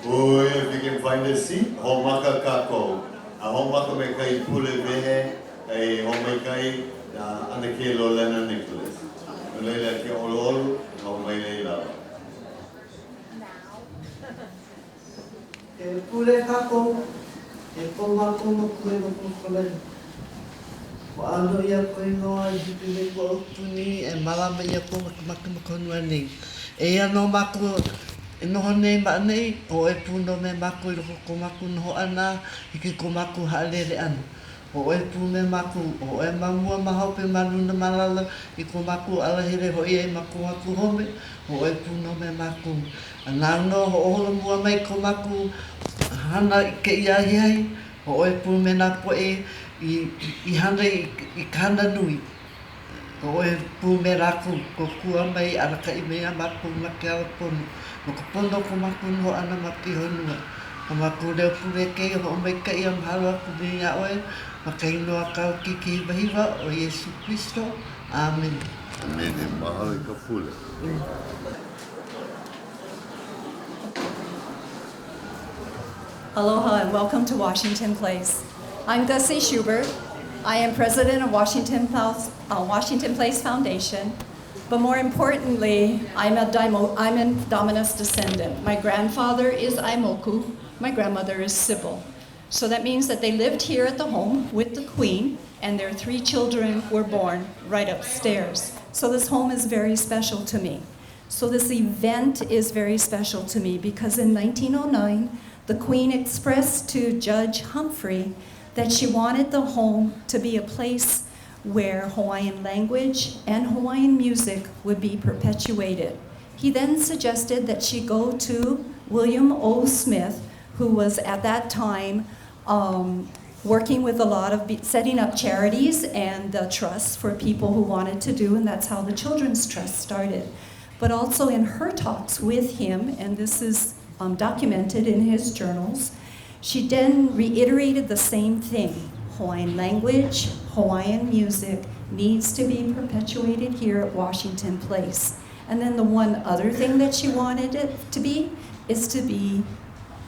Boy, if you can find a seat, homaka kako. A homaka me kai pule vehe, a homekai na anake lo lena Nicholas. Ulela ke olo, homai lava. E pule kako, e komako no kue no kukolai. Wa ano ia koe noa i hipi me ko opuni e malama ia ko makamakonu anei. E ano mako e noho nei ma nei, o e puno me mako i loko ko mako noho ana, i ki ko mako haalere ana. O e pu me mako, o e mamua mahau pe manuna malala, i ko mako alahere hoi e mako mako home, o e puno me mako. Ana no ho ola mua mai ko mako hana i ke ia iai, o e pu me na po e i hana i kana nui. O e pu me rako, ko kua mai araka i mea mako maki ala pono. No ka pono ko mako no ana maki honua. Ka mako leo pure kei ho mai ka ia mahalo aku ni a oe. Maka inoa kau ki ki wahiwa o Yesu Christo. Amen. Amen. Mahalo i ka pule. Aloha and welcome to Washington Place. I'm Gussie Schubert. I am president of Washington Place Foundation, but more importantly, I'm a Dominus descendant. My grandfather is Aimoku, my grandmother is Sybil. So that means that they lived here at the home with the Queen, and their 3 children were born right upstairs. So this home is very special to me. So this event is very special to me because in 1909, the Queen expressed to Judge Humphrey that she wanted the home to be a place where Hawaiian language and Hawaiian music would be perpetuated. He then suggested that she go to William O. Smith, who was at that time working with a lot of setting up charities and trusts for people who wanted to do, and that's how the Children's Trust started. But also in her talks with him, and this is documented in his journals, she then reiterated the same thing. Hawaiian language, Hawaiian music needs to be perpetuated here at Washington Place. And then the one other thing that she wanted it to be is to be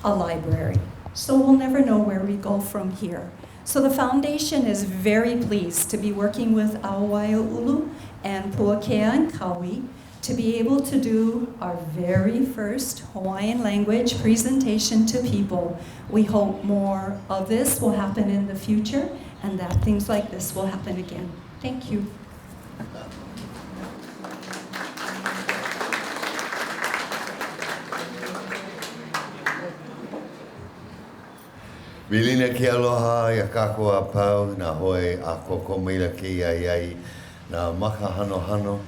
a library. So we'll never know where we go from here. So the foundation is very pleased to be working with Awaiaulu and Puakea and Kawi to be able to do our very first Hawaiian language presentation to people. We hope more of this will happen in the future and that things like this will happen again. Thank you. Wilina ki aloha ia kako a pau na hoi a koko meila ki iai na maka hano hano,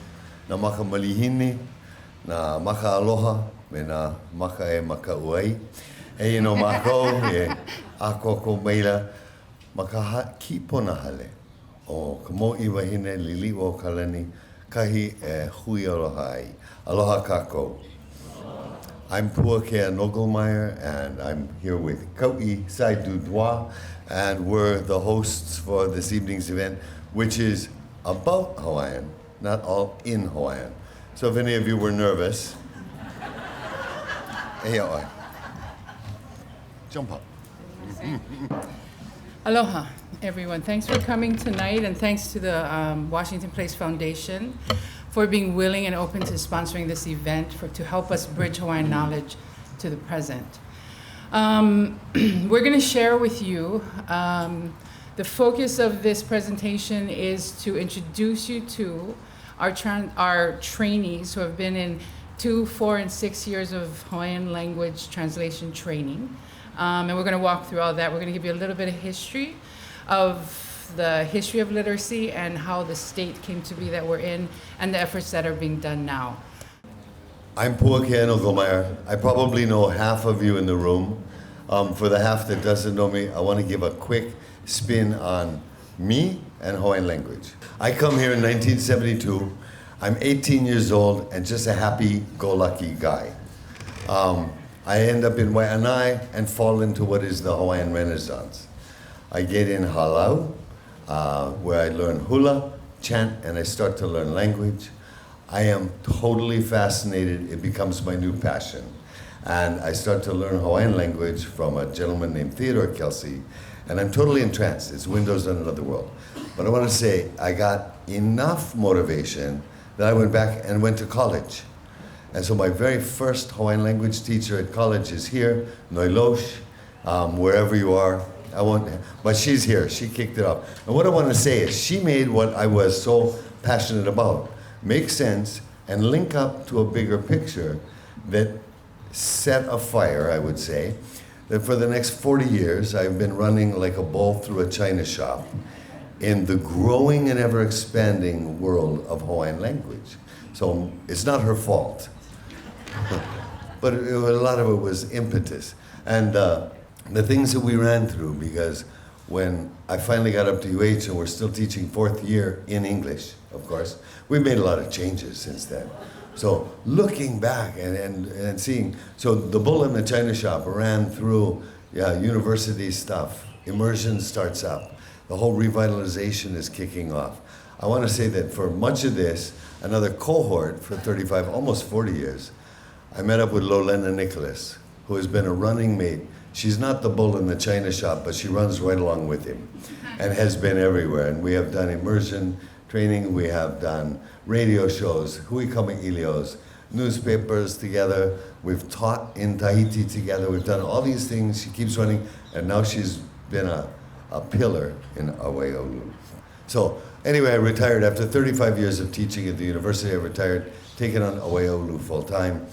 na maka malihini, na maka aloha, me na maka e maka uai. E no mako e a koko meila maka ki pona hale o ka mo iwahine lili o kalani kahi e hui aloha ai. Aloha kako. I'm Puakea Nogelmeyer, and I'm here with Kau'i Saidudwa, and we're the hosts for this evening's event, which is about Hawaiian, not all in Hawaiian. So if any of you were nervous, jump up. Aloha, everyone. Thanks for coming tonight, and thanks to the Washington Place Foundation for being willing and open to sponsoring this event to help us bridge Hawaiian knowledge to the present. We're going to share with you, the focus of this presentation is to introduce you to our trainees who have been in 2, 4, and 6 years of Hawaiian language translation training. And we're going to walk through all that. We're going to give you a little bit of history of the history of literacy and how the state came to be that we're in and the efforts that are being done now. I'm Puakea Nogelmeyer. I probably know half of you in the room. For the half that doesn't know me, I want to give a quick spin on me and Hawaiian language. I come here in 1972. I'm 18 years old and just a happy-go-lucky guy. I end up in Waianae and fall into what is the Hawaiian Renaissance. I get in halau, where I learn hula, chant, and I start to learn language. I am totally fascinated. It becomes my new passion. And I started to learn Hawaiian language from a gentleman named Theodore Kelsey, and I'm totally entranced. It's windows on another world. But I want to say, I got enough motivation that I went back and went to college. And so my very first Hawaiian language teacher at college is here, Noilosh, wherever you are. But she's here, she kicked it off. And what I want to say is, she made what I was so passionate about make sense and link up to a bigger picture that set a fire, I would say, that for the next 40 years, I've been running like a bull through a china shop in the growing and ever expanding world of Hawaiian language. So it's not her fault, but a lot of it was impetus. And the things that we ran through, because when I finally got up to UH and we're still teaching fourth year in English, of course, we've made a lot of changes since then. So looking back and seeing, so the bull in the china shop ran through university stuff, immersion starts up, the whole revitalization is kicking off. I want to say that for much of this, another cohort for 35, almost 40 years, I met up with Lolena Nicholas, who has been a running mate. She's not the bull in the china shop, but she runs right along with him and has been everywhere. And we have done immersion training, we have done radio shows, Hui Kamailios, newspapers together, we've taught in Tahiti together, we've done all these things. She keeps running, and now she's been a pillar in Awaiaulu. So anyway, I retired after 35 years of teaching at the university. I retired, taken on Awaiaulu full time.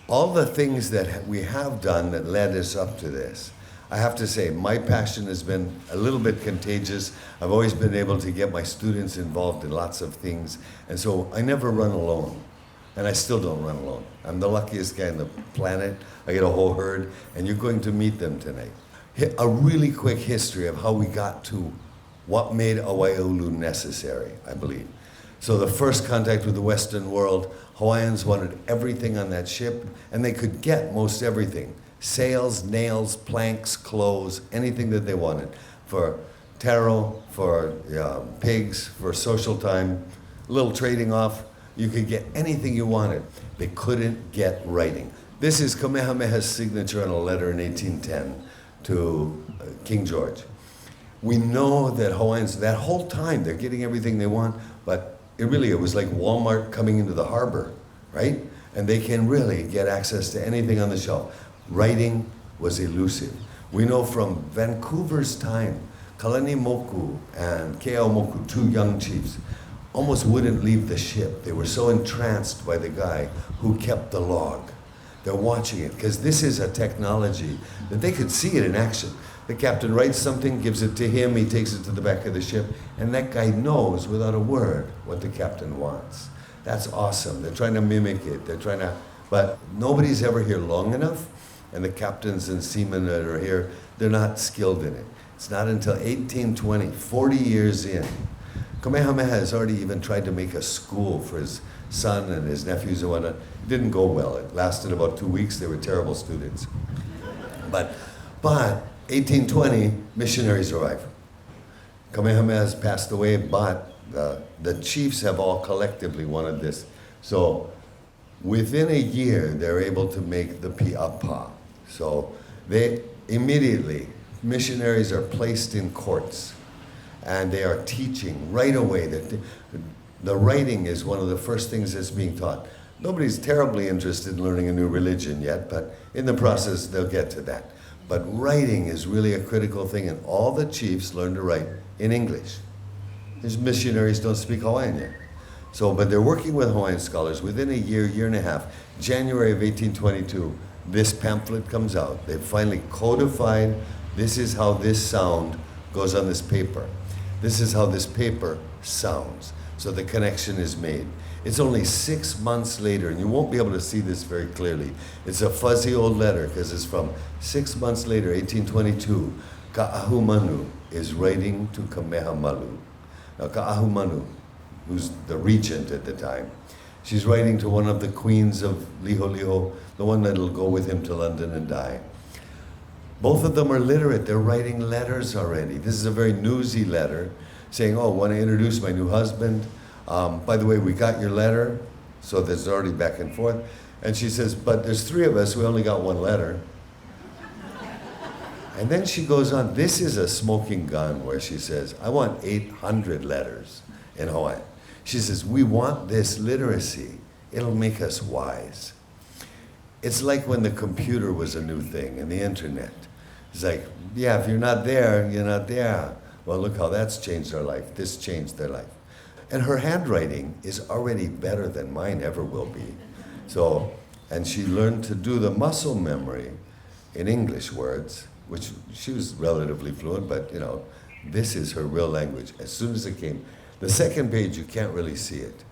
All the things that we have done that led us up to this, I have to say, my passion has been a little bit contagious. I've always been able to get my students involved in lots of things, and so I never run alone, and I still don't run alone. I'm the luckiest guy on the planet. I get a whole herd, and you're going to meet them tonight. A really quick history of how we got to what made Awaiaulu necessary, I believe. So the first contact with the Western world, Hawaiians wanted everything on that ship, and they could get most everything. Sails, nails, planks, clothes, anything that they wanted. For taro, for pigs, for social time, a little trading off, you could get anything you wanted. They couldn't get writing. This is Kamehameha's signature on a letter in 1810 to King George. We know that Hawaiians, that whole time, they're getting everything they want, but it was like Walmart coming into the harbor, right? And they can really get access to anything on the shelf. Writing was elusive. We know from Vancouver's time, Kalani Moku and Keao Moku, two young chiefs, almost wouldn't leave the ship. They were so entranced by the guy who kept the log. They're watching it, because this is a technology that they could see it in action. The captain writes something, gives it to him, he takes it to the back of the ship, and that guy knows without a word what the captain wants. That's awesome. They're trying to mimic it. But nobody's ever here long enough, and the captains and seamen that are here, they're not skilled in it. It's not until 1820, 40 years in, Kamehameha has already even tried to make a school for his son and his nephews and whatnot. It didn't go well. It lasted about 2 weeks. They were terrible students. But 1820, missionaries arrive. Kamehameha has passed away, but the chiefs have all collectively wanted this. So within a year, they're able to make the pi'apa. So they immediately, missionaries are placed in courts, and they are teaching right away that the writing is one of the first things that's being taught. Nobody's terribly interested in learning a new religion yet, but in the process, they'll get to that. But writing is really a critical thing, and all the chiefs learn to write in English. These missionaries don't speak Hawaiian yet. So, but they're working with Hawaiian scholars. Within a year, year and a half, January of 1822, this pamphlet comes out. They've finally codified, this is how this sound goes on this paper. This is how this paper sounds. So the connection is made. It's only 6 months later, and you won't be able to see this very clearly. It's a fuzzy old letter, because it's from 6 months later, 1822. Ka'ahumanu is writing to Kamehameha. Now Ka'ahumanu, who's the regent at the time, she's writing to one of the queens of Liholiho, the one that'll go with him to London and die. Both of them are literate. They're writing letters already. This is a very newsy letter saying, oh, want to introduce my new husband. By the way, we got your letter. So there's already back and forth. And she says, but there's 3 of us, we only got 1 letter. And then she goes on, this is a smoking gun where she says, I want 800 letters in Hawaiian. She says, we want this literacy. It'll make us wise. It's like when the computer was a new thing and the internet. It's like, yeah, if you're not there, you're not there. Well, look how that's changed our life. This changed their life. And her handwriting is already better than mine ever will be. So, and she learned to do the muscle memory in English words, which she was relatively fluent, but you know, this is her real language. As soon as it came, the second page, you can't really see it.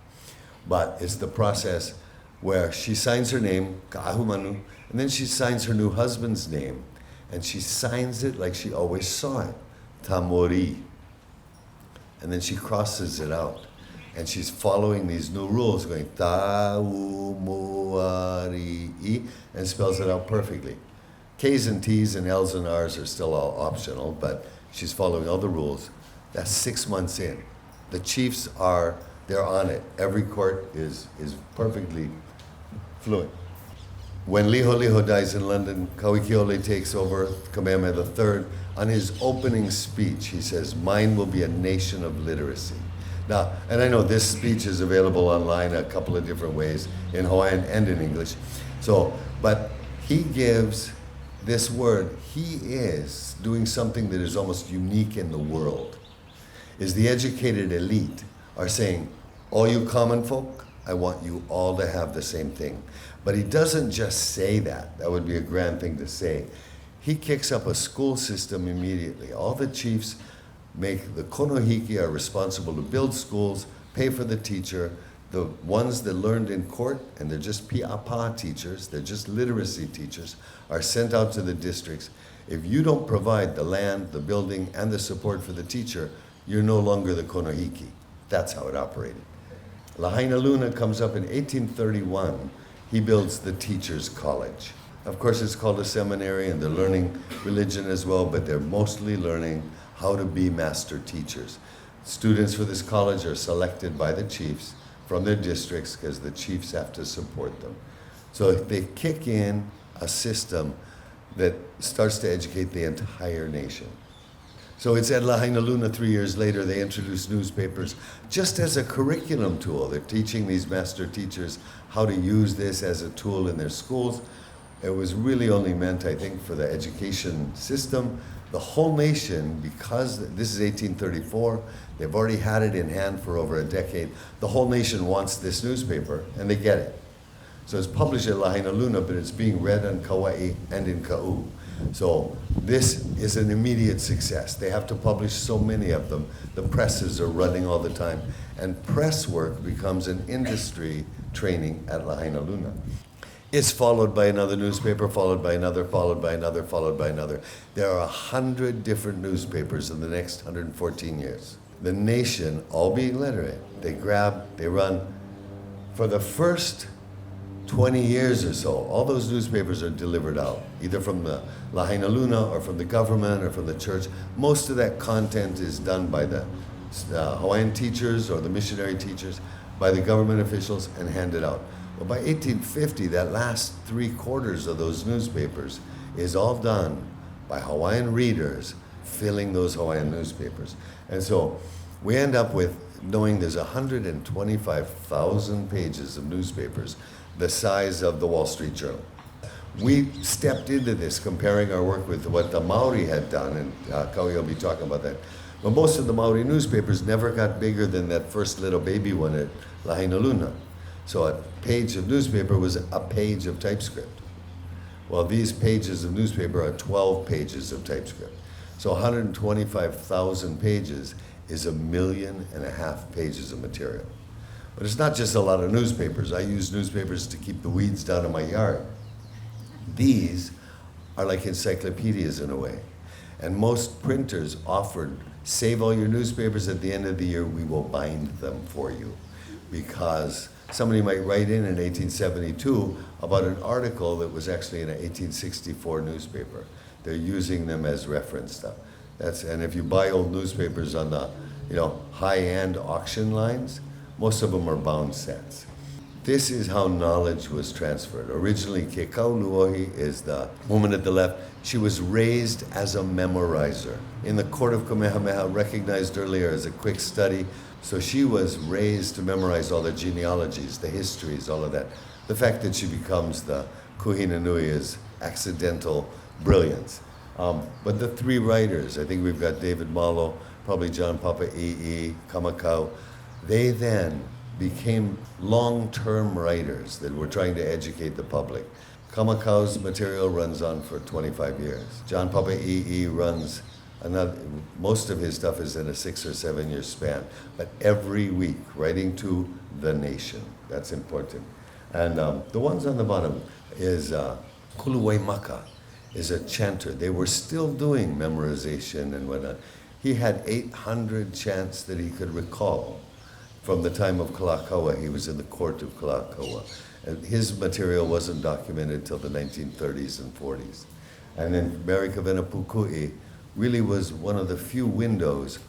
But it's the process where she signs her name, Ka'ahumanu, and then she signs her new husband's name, and she signs it like she always saw it, Tamori. And then she crosses it out. And she's following these new rules, going Ta'umuari, and spells it out perfectly. K's and T's and L's and R's are still all optional, but she's following all the rules. That's 6 months in. The chiefs they're on it. Every court is perfectly fluent. When Liho Liho dies in London, Kauikeole takes over, Kamehameha III. On his opening speech, he says, mine will be a nation of literacy. Now, and I know this speech is available online a couple of different ways, in Hawaiian and in English. So, but he gives this word, he is doing something that is almost unique in the world, is the educated elite are saying, all you common folk, I want you all to have the same thing. But he doesn't just say that. That would be a grand thing to say. He kicks up a school system immediately. All the chiefs make, the konohiki are responsible to build schools, pay for the teacher. The ones that learned in court, and they're just pi'apa teachers, they're just literacy teachers, are sent out to the districts. If you don't provide the land, the building, and the support for the teacher, you're no longer the konohiki. That's how it operated. Lahaina Luna comes up in 1831. He builds the Teachers College. Of course, it's called a seminary, and they're learning religion as well, but they're mostly learning how to be master teachers. Students for this college are selected by the chiefs from their districts because the chiefs have to support them. So they kick in a system that starts to educate the entire nation. So it's at Lahaina Luna 3 years later, they introduce newspapers just as a curriculum tool. They're teaching these master teachers how to use this as a tool in their schools. It was really only meant, I think, for the education system. The whole nation, because this is 1834, they've already had it in hand for over a decade. The whole nation wants this newspaper, and they get it. So it's published at Lahaina Luna, but it's being read on Kauai and in Ka'u. So this is an immediate success. They have to publish so many of them. The presses are running all the time. And press work becomes an industry training at Lahaina Luna. It's followed by another newspaper, followed by another, followed by another, followed by another. There are 100 different newspapers in the next 114 years. The nation, all being literate, they grab, they run. For the first 20 years or so, all those newspapers are delivered out, either from the Lahaina Luna or from the government or from the church. Most of that content is done by the Hawaiian teachers or the missionary teachers, by the government officials, and handed out. Well, by 1850, that last 3/4 of those newspapers is all done by Hawaiian readers filling those Hawaiian newspapers. And so we end up with knowing there's 125,000 pages of newspapers, the size of the Wall Street Journal. We stepped into this comparing our work with what the Maori had done, and Kauai will be talking about that. But most of the Maori newspapers never got bigger than that first little baby one at Lahaina Luna. So a page of newspaper was a page of typescript. Well, these pages of newspaper are 12 pages of typescript. So 125,000 pages is 1.5 million pages of material. But it's not just a lot of newspapers. I use newspapers to keep the weeds down in my yard. These are like encyclopedias in a way. And most printers offered, save all your newspapers, at the end of the year we will bind them for you. Because somebody might write in 1872 about an article that was actually in an 1864 newspaper. They're using them as reference stuff. And if you buy old newspapers on the high-end auction lines, most of them are bound sets. This is how knowledge was transferred. Originally, Ke Kauluohi is the woman at the left. She was raised as a memorizer. In the court of Kamehameha, recognized earlier as a quick study. So she was raised to memorize all the genealogies, the histories, all of that. The fact that she becomes the Kuhina Nui is accidental brilliance. But the three writers, I think we've got David Malo, probably John Papa E.E., Kamakau, they then became long-term writers that were trying to educate the public. Kamakau's material runs on for 25 years. John Papa E.E. runs most of his stuff is in a 6 or 7 year span, but every week writing to the nation. That's important. And the ones on the bottom is Kuluwai Maka is a chanter. They were still doing memorization and whatnot. He had 800 chants that he could recall from the time of Kalakaua. He was in the court of Kalakaua. And his material wasn't documented till the 1930s and 40s. And then Mary Kavena Pukui really was one of the few windows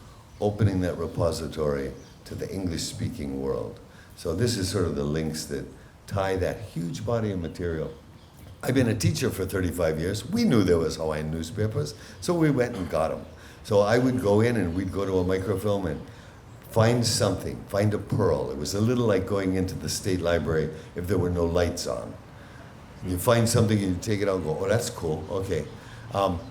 opening that repository to the English-speaking world. So this is sort of the links that tie that huge body of material. I've been a teacher for 35 years. We knew there was Hawaiian newspapers, so we went and got them. So I would go in and we'd go to a microfilm and find something, find a pearl. It was a little like going into the state library if there were no lights on. You find something and you take it out and go, oh, that's cool, okay.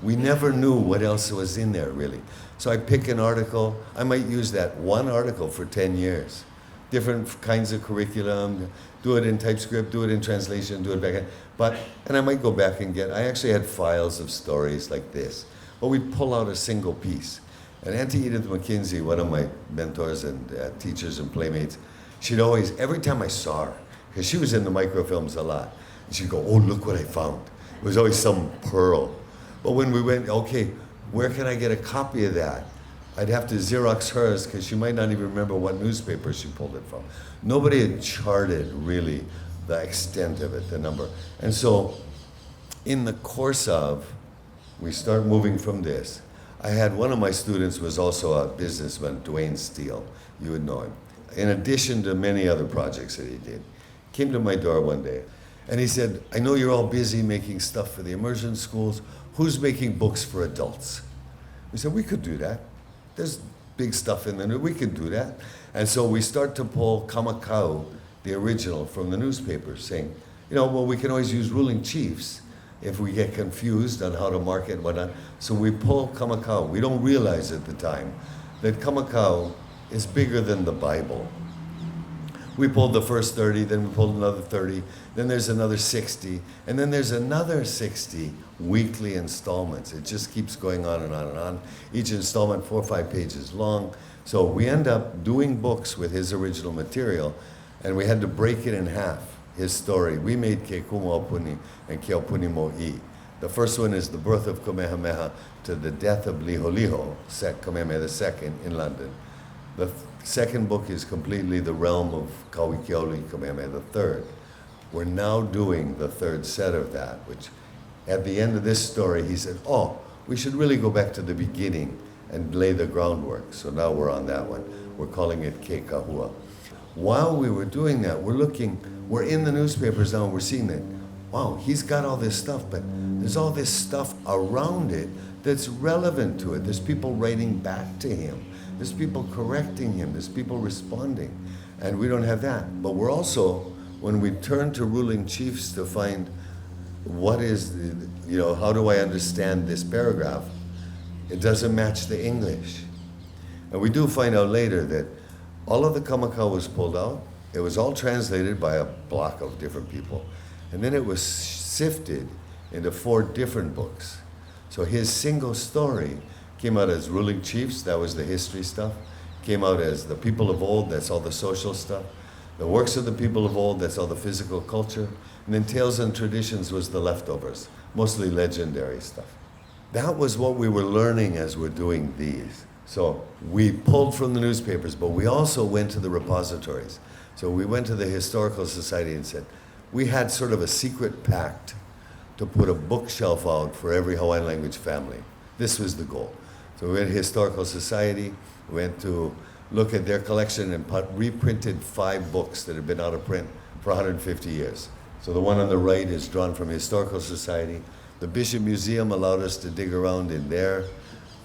We never knew what else was in there, really. So I pick an article. I might use that one article for 10 years. Different kinds of curriculum, do it in TypeScript, do it in translation, do it back. And I might go back and I actually had files of stories like this. But we'd pull out a single piece. And Auntie Edith McKinsey, one of my mentors and teachers and playmates, she'd always, every time I saw her, because she was in the microfilms a lot, and she'd go, oh, look what I found. It was always some pearl. But when we went, okay, where can I get a copy of that? I'd have to Xerox hers because she might not even remember what newspaper she pulled it from. Nobody had charted really the extent of it, the number. And so in the course of, we start moving from this. I had one of my students was also a businessman, Dwayne Steele. You would know him. In addition to many other projects that he did, came to my door one day and he said, I know you're all busy making stuff for the immersion schools. Who's making books for adults? We said, we could do that. There's big stuff in there, we could do that. And so we start to pull Kamakau, the original, from the newspapers, saying, you know, well, we can always use ruling chiefs if we get confused on how to market and whatnot. So we pull Kamakau. We don't realize at the time that Kamakau is bigger than the Bible. We pulled the first 30, then we pulled another 30, then there's another 60, and then there's another 60 weekly installments. It just keeps going on and on and on. Each installment 4 or 5 pages long. So we end up doing books with his original material, and we had to break it in half, his story. We made Ke Kumaopuni and Ke Opuni Mo'i. The first one is the birth of Kamehameha to the death of Liholiho, Kamehameha II in London. The second book is completely the realm of Kauikeaoli Kamehameha III. We're now doing the third set of that, which at the end of this story, he said, oh, we should really go back to the beginning and lay the groundwork. So now we're on that one. We're calling it Ke Kahua. While we were doing that, we're in the newspapers now and we're seeing that, wow, he's got all this stuff, but there's all this stuff around it that's relevant to it. There's people writing back to him. There's people correcting him. There's people responding. And we don't have that. But we're also, when we turn to ruling chiefs to find what is, how do I understand this paragraph, it doesn't match the English. And we do find out later that all of the Kamakau was pulled out. It was all translated by a block of different people. And then it was sifted into 4 different books. So his single story came out as Ruling Chiefs, that was the history stuff. Came out as The People of Old, that's all the social stuff. The Works of the People of Old, that's all the physical culture. And then Tales and Traditions was the leftovers, mostly legendary stuff. That was what we were learning as we're doing these. So we pulled from the newspapers, but we also went to the repositories. So we went to the Historical Society and said, we had sort of a secret pact to put a bookshelf out for every Hawaiian language family. This was the goal. So we went to Historical Society, went to look at their collection and reprinted 5 books that had been out of print for 150 years. So the one on the right is drawn from Historical Society. The Bishop Museum allowed us to dig around in their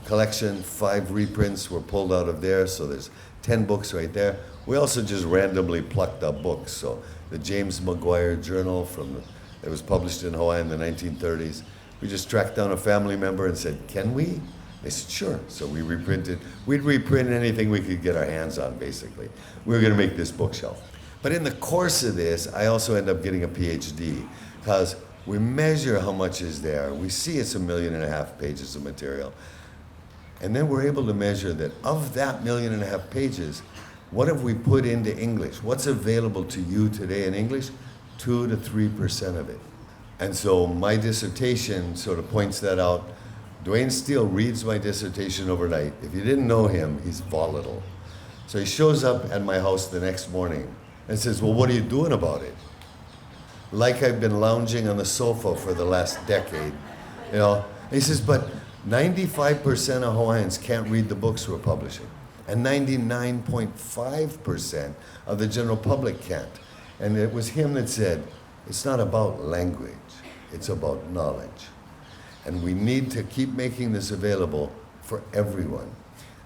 collection. 5 reprints were pulled out of there, so there's 10 books right there. We also just randomly plucked up books. So the James Maguire Journal it was published in Hawaii in the 1930s. We just tracked down a family member and said, can we? They said, sure. So we reprinted. We'd reprint anything we could get our hands on, basically. We were going to make this bookshelf. But in the course of this, I also end up getting a PhD, because we measure how much is there. We see it's 1.5 million pages of material. And then we're able to measure that of that 1.5 million pages, what have we put into English? What's available to you today in English? 2 to 3% of it. And so my dissertation sort of points that out. Dwayne Steele reads my dissertation overnight. If you didn't know him, he's volatile. So he shows up at my house the next morning and says, well, what are you doing about it? Like I've been lounging on the sofa for the last decade, you know. And he says, but 95% of Hawaiians can't read the books we're publishing. And 99.5% of the general public can't. And it was him that said, it's not about language, it's about knowledge. And we need to keep making this available for everyone.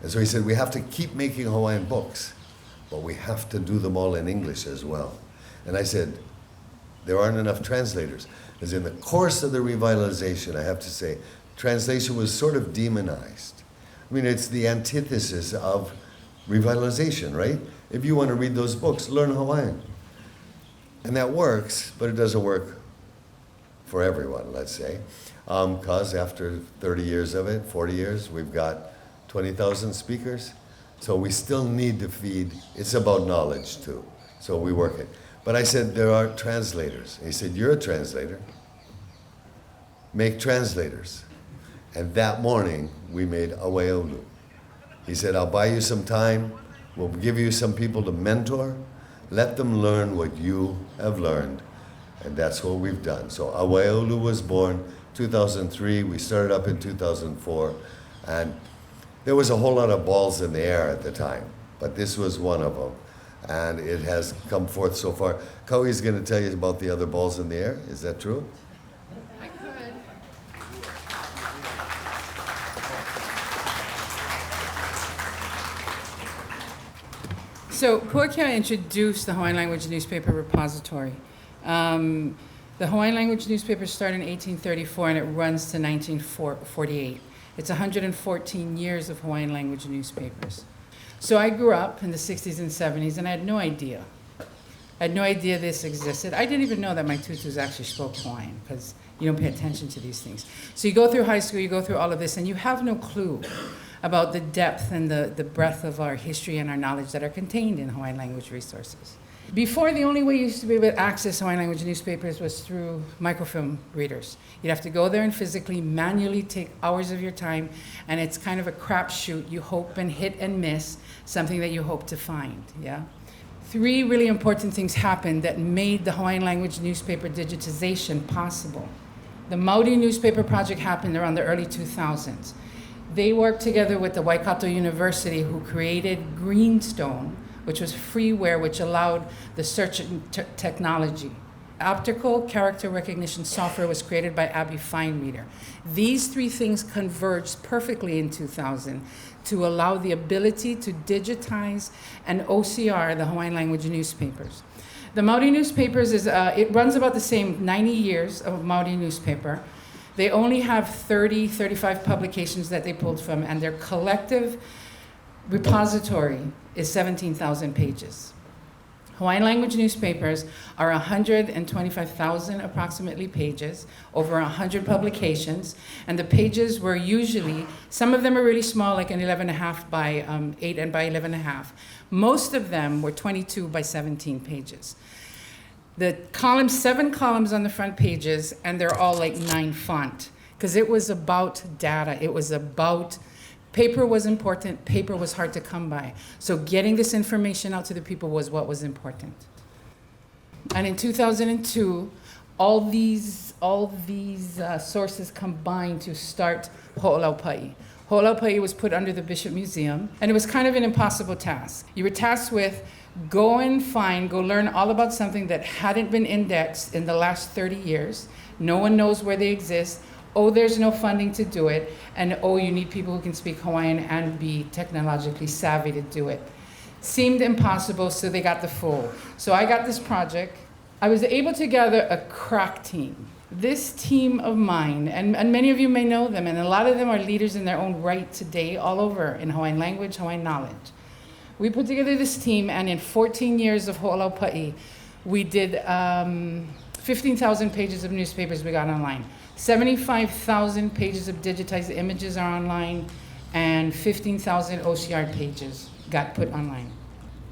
And so he said, we have to keep making Hawaiian books, but we have to do them all in English as well. And I said, there aren't enough translators. Because in the course of the revitalization, I have to say, translation was sort of demonized. I mean, it's the antithesis of revitalization, right? If you want to read those books, learn Hawaiian. And that works, but it doesn't work for everyone, let's say. Because after 30 years of it, 40 years, we've got 20,000 speakers. So we still need to feed. It's about knowledge, too. So we work it. But I said, there are translators. He said, you're a translator. Make translators. And that morning, we made Awaiaulu. He said, I'll buy you some time. We'll give you some people to mentor. Let them learn what you have learned. And that's what we've done. So Awaiaulu was born 2003. We started up in 2004. And there was a whole lot of balls in the air at the time. But this was one of them. And it has come forth so far. Kaui's going to tell you about the other balls in the air. Is that true? I could. So Puakea introduced the Hawaiian language newspaper repository. The Hawaiian language newspaper started in 1834 and it runs to 1948. It's 114 years of Hawaiian language newspapers. So I grew up in the 60s and 70s and I had no idea. I had no idea this existed. I didn't even know that my tutus actually spoke Hawaiian because you don't pay attention to these things. So you go through high school, you go through all of this, and you have no clue about the depth and the breadth of our history and our knowledge that are contained in Hawaiian language resources. Before, the only way you used to be able to access Hawaiian language newspapers was through microfilm readers. You'd have to go there and physically, manually take hours of your time, and it's kind of a crapshoot. You hope and hit and miss something that you hope to find, yeah? 3 really important things happened that made the Hawaiian language newspaper digitization possible. The Maori newspaper project happened around the early 2000s. They worked together with the Waikato University, who created Greenstone, which was freeware, which allowed the search technology. Optical character recognition software was created by Abby Finereader. These 3 things converged perfectly in 2000 to allow the ability to digitize and OCR the Hawaiian language newspapers. The Maori newspapers, it runs about the same 90 years of Maori newspaper. They only have 30, 35 publications that they pulled from, and their collective repository is 17,000 pages. Hawaiian language newspapers are 125,000 approximately pages, over 100 publications, and the pages were usually, some of them are really small, like an 11.5 by 8 and by 11.5. Most of them were 22 by 17 pages. The columns, 7 columns on the front pages, and they're all like 9 font, because it was about data. It was about, paper was important, paper was hard to come by. So getting this information out to the people was what was important. And in 2002, all these sources combined to start Ho'olaupai. Ho'olaupa'i was put under the Bishop Museum, and it was kind of an impossible task. You were tasked with go learn all about something that hadn't been indexed in the last 30 years. No one knows where they exist. Oh, there's no funding to do it. And oh, you need people who can speak Hawaiian and be technologically savvy to do it. Seemed impossible, so they got the full. So I got this project. I was able to gather a crack team. This team of mine, and many of you may know them, and a lot of them are leaders in their own right today all over in Hawaiian language, Hawaiian knowledge. We put together this team, and in 14 years of Ho'olaupa'i, we did 15,000 pages of newspapers we got online. 75,000 pages of digitized images are online, and 15,000 OCR pages got put online.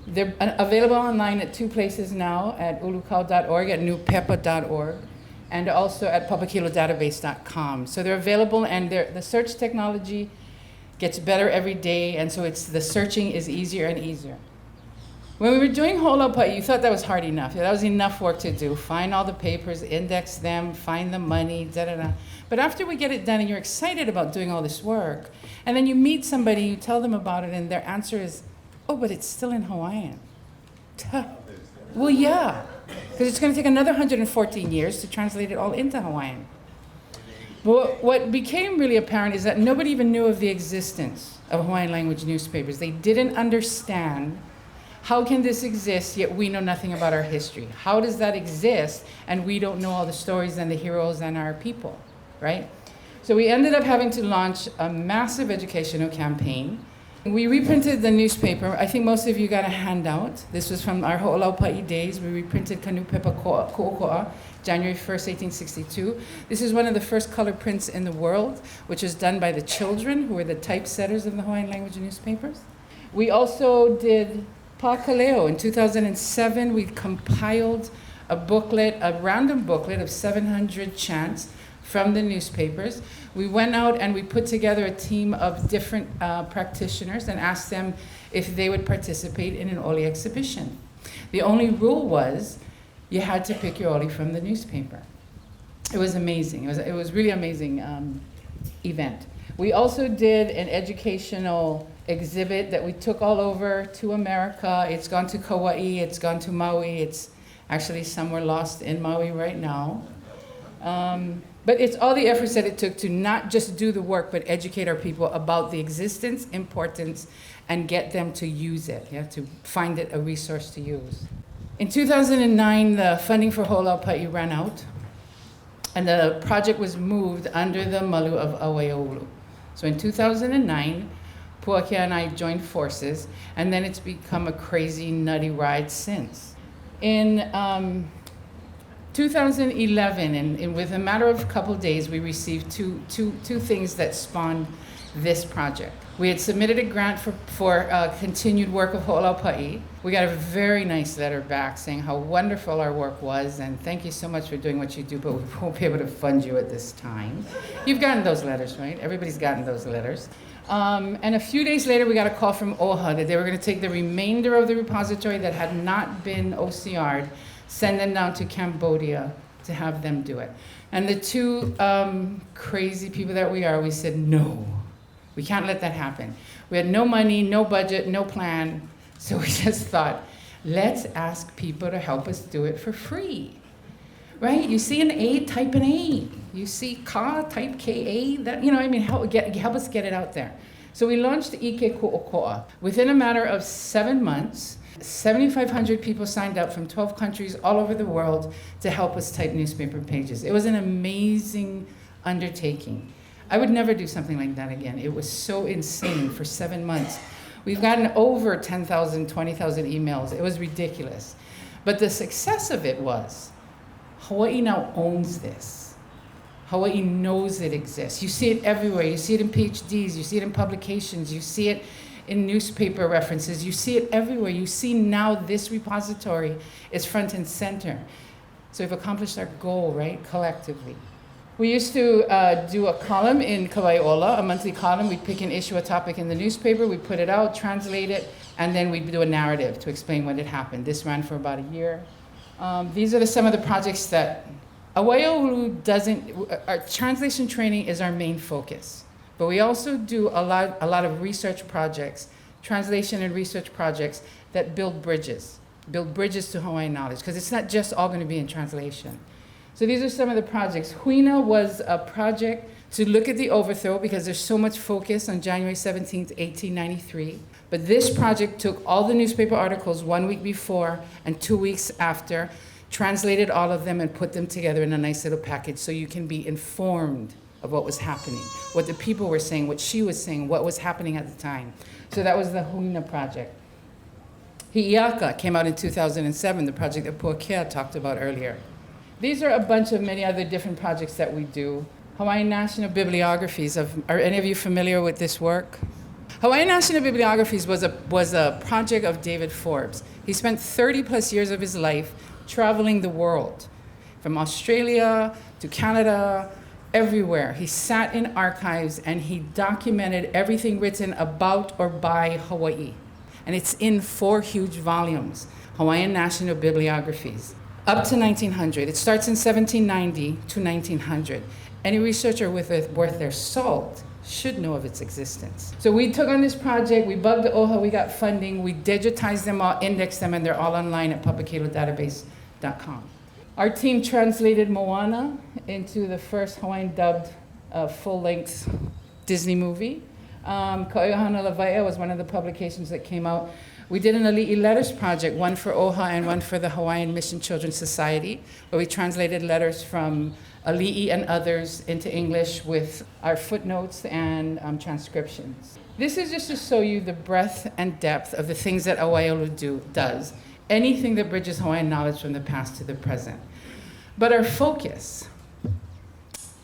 They're available online at two places now, at ulukau.org, at newpepa.org, and also at publichilodatabase.com. So they're available, and the search technology gets better every day, and so the searching is easier and easier. When we were doing Ho'olaupa'i, you thought that was hard enough. That was enough work to do. Find all the papers, index them, find the money, da-da-da. But after we get it done and you're excited about doing all this work, and then you meet somebody, you tell them about it, and their answer is, oh, but it's still in Hawaiian. Well, yeah, because it's going to take another 114 years to translate it all into Hawaiian. But what became really apparent is that nobody even knew of the existence of Hawaiian language newspapers. They didn't understand, how can this exist, yet we know nothing about our history? How does that exist, and we don't know all the stories and the heroes and our people, right? So we ended up having to launch a massive educational campaign. We reprinted the newspaper. I think most of you got a handout. This was from our Ho'olaupa'i days. We reprinted Kanupepa Ko'oko'a, January 1st, 1862. This is one of the first color prints in the world, which was done by the children, who were the typesetters of the Hawaiian language newspapers. We also did Pākaleo. In 2007, we compiled a booklet, a random booklet of 700 chants from the newspapers. We went out and we put together a team of different practitioners and asked them if they would participate in an Oli exhibition. The only rule was you had to pick your Oli from the newspaper. It was amazing. It was really amazing event. We also did an educational exhibit that we took all over to America. It's gone to Kauai, it's gone to Maui. It's actually somewhere lost in Maui right now. But it's all the efforts that it took to not just do the work, but educate our people about the existence, importance, and get them to use it. You have to find it a resource to use. In 2009, the funding for Ho'olaupa'i ran out, and the project was moved under the malu of Awaiaulu. So in 2009, Puakia and I joined forces, and then it's become a crazy, nutty ride since. In 2011, and with a matter of a couple of days, we received two things that spawned this project. We had submitted a grant for continued work of Ho'olaupa'i. We got a very nice letter back saying how wonderful our work was, and thank you so much for doing what you do, but we won't be able to fund you at this time. You've gotten those letters, right? Everybody's gotten those letters. And a few days later, we got a call from OHA that they were going to take the remainder of the repository that had not been OCR'd, send them down to Cambodia to have them do it. And the two crazy people that we are, we said, no, we can't let that happen. We had no money, no budget, no plan. So we just thought, let's ask people to help us do it for free, right? You see an A, type an A. You see Ka, type Ka. That, help us get it out there. So we launched Ike Ko'oko'a. Within a matter of 7 months, 7,500 people signed up from 12 countries all over the world to help us type newspaper pages. It was an amazing undertaking. I would never do something like that again. It was so insane for 7 months. We've gotten over 10,000, 20,000 emails. It was ridiculous. But the success of it was, Hawaii now owns this. Hawaii knows it exists. You see it everywhere. You see it in PhDs. You see it in publications. You see it in newspaper references. You see it everywhere. You see now this repository is front and center. So we've accomplished our goal, right, collectively. We used to do a column in Awaiaulu, a monthly column. We'd pick an issue, a topic in the newspaper, we'd put it out, translate it, and then we'd do a narrative to explain what had happened. This ran for about a year. These are some of the projects that Awaiaulu doesn't, our translation training is our main focus. But we also do a lot of research projects, translation and research projects that build bridges to Hawaiian knowledge, because it's not just all going to be in translation. So these are some of the projects. Huina was a project to look at the overthrow, because there's so much focus on January 17th, 1893. But this project took all the newspaper articles 1 week before and 2 weeks after, translated all of them and put them together in a nice little package so you can be informed of what was happening, what the people were saying, what she was saying, what was happening at the time. So that was the Huina project. Hi'iaka came out in 2007, the project that Puakea talked about earlier. These are a bunch of many other different projects that we do. Hawaiian National Bibliographies, are any of you familiar with this work? Hawaiian National Bibliographies was a project of David Forbes. He spent 30 plus years of his life traveling the world, from Australia to Canada, everywhere. He sat in archives and he documented everything written about or by Hawaii. And it's in 4 huge volumes, Hawaiian National Bibliographies, up to 1900. It starts in 1790 to 1900. Any researcher worth their salt should know of its existence. So we took on this project, we bugged OHA, we got funding, we digitized them all, indexed them, and they're all online at publicatodatabase.com. Our team translated Moana into the first Hawaiian dubbed full-length Disney movie. Ka'oihana Lawai'a was one of the publications that came out. We did an Ali'i Letters project, one for OHA and one for the Hawaiian Mission Children's Society, where we translated letters from Ali'i and others into English with our footnotes and transcriptions. This is just to show you the breadth and depth of the things that Awaiaulu does, anything that bridges Hawaiian knowledge from the past to the present. But our focus,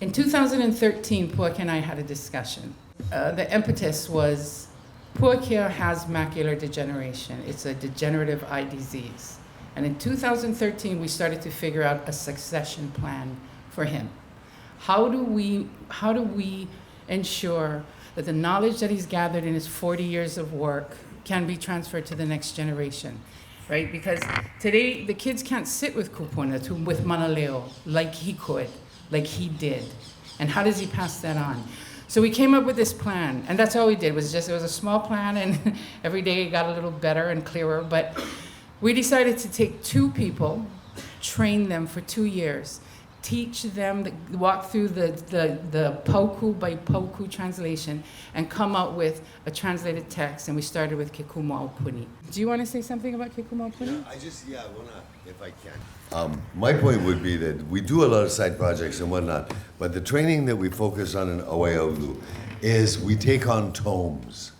in 2013, Puakea and I had a discussion. The impetus was Puakea has macular degeneration. It's a degenerative eye disease. And in 2013, we started to figure out a succession plan for him. How do we ensure that the knowledge that he's gathered in his 40 years of work can be transferred to the next generation, right? Because today, the kids can't sit with kupuna, with manaleo, like he could, like he did. And how does he pass that on? So we came up with this plan, and that's all we did. It was a small plan, and every day it got a little better and clearer. But we decided to take 2 people, train them for 2 years, teach them, walk through the pauku by pauku translation, and come up with a translated text. And we started with Kekumaupuni. Do you want to say something about Kekumaupuni? Yeah, I want to, if I can. My point would be that we do a lot of side projects and whatnot, but the training that we focus on in Awaiaulu is we take on tomes.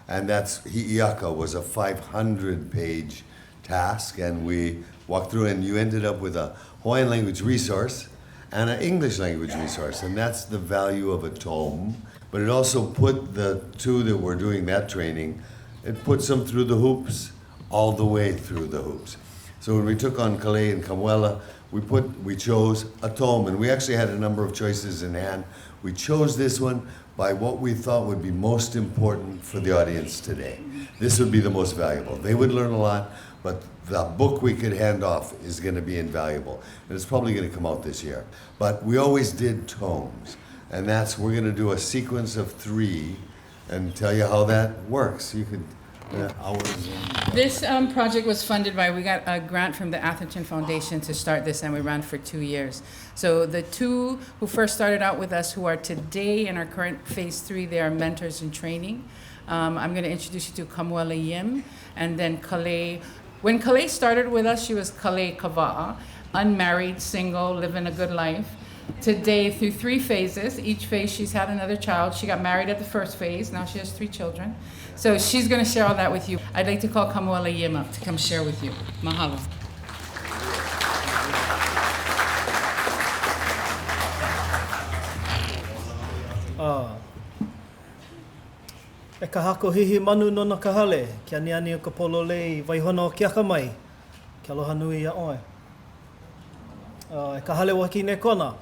And that's, Hi'iaka was a 500-page task, and we walked through, and you ended up with a Hawaiian language resource and an English language resource, and that's the value of a tome. But it also put the 2 that were doing that training, it puts them through the hoops, all the way through the hoops. So when we took on Kale and Kamuela, we chose a tome, and we actually had a number of choices in hand. We chose this one by what we thought would be most important for the audience today. This would be the most valuable. They would learn a lot, but the book we could hand off is going to be invaluable. And it's probably going to come out this year. But we always did tomes. And we're going to do a sequence of 3 and tell you how that works. You could, hours. This project was funded by, we got a grant from the Atherton Foundation to start this, and we ran for 2 years. So the 2 who first started out with us, who are today in our current phase 3, they are mentors in training. I'm going to introduce you to Kamuela Yim, and then Kale. When Kale started with us, she was Kale Kava'a, unmarried, single, living a good life. Today, through 3 phases, each phase she's had another child. She got married at the first phase, now she has 3 children. So she's going to share all that with you. I'd like to call Kamuela Yim up to come share with you. Mahalo. E ka hako hihi manu no na kahale, kia niani o ka pololei waihono o kiaka mai, kia aloha nui ia oe. E ka hale waki ne kona,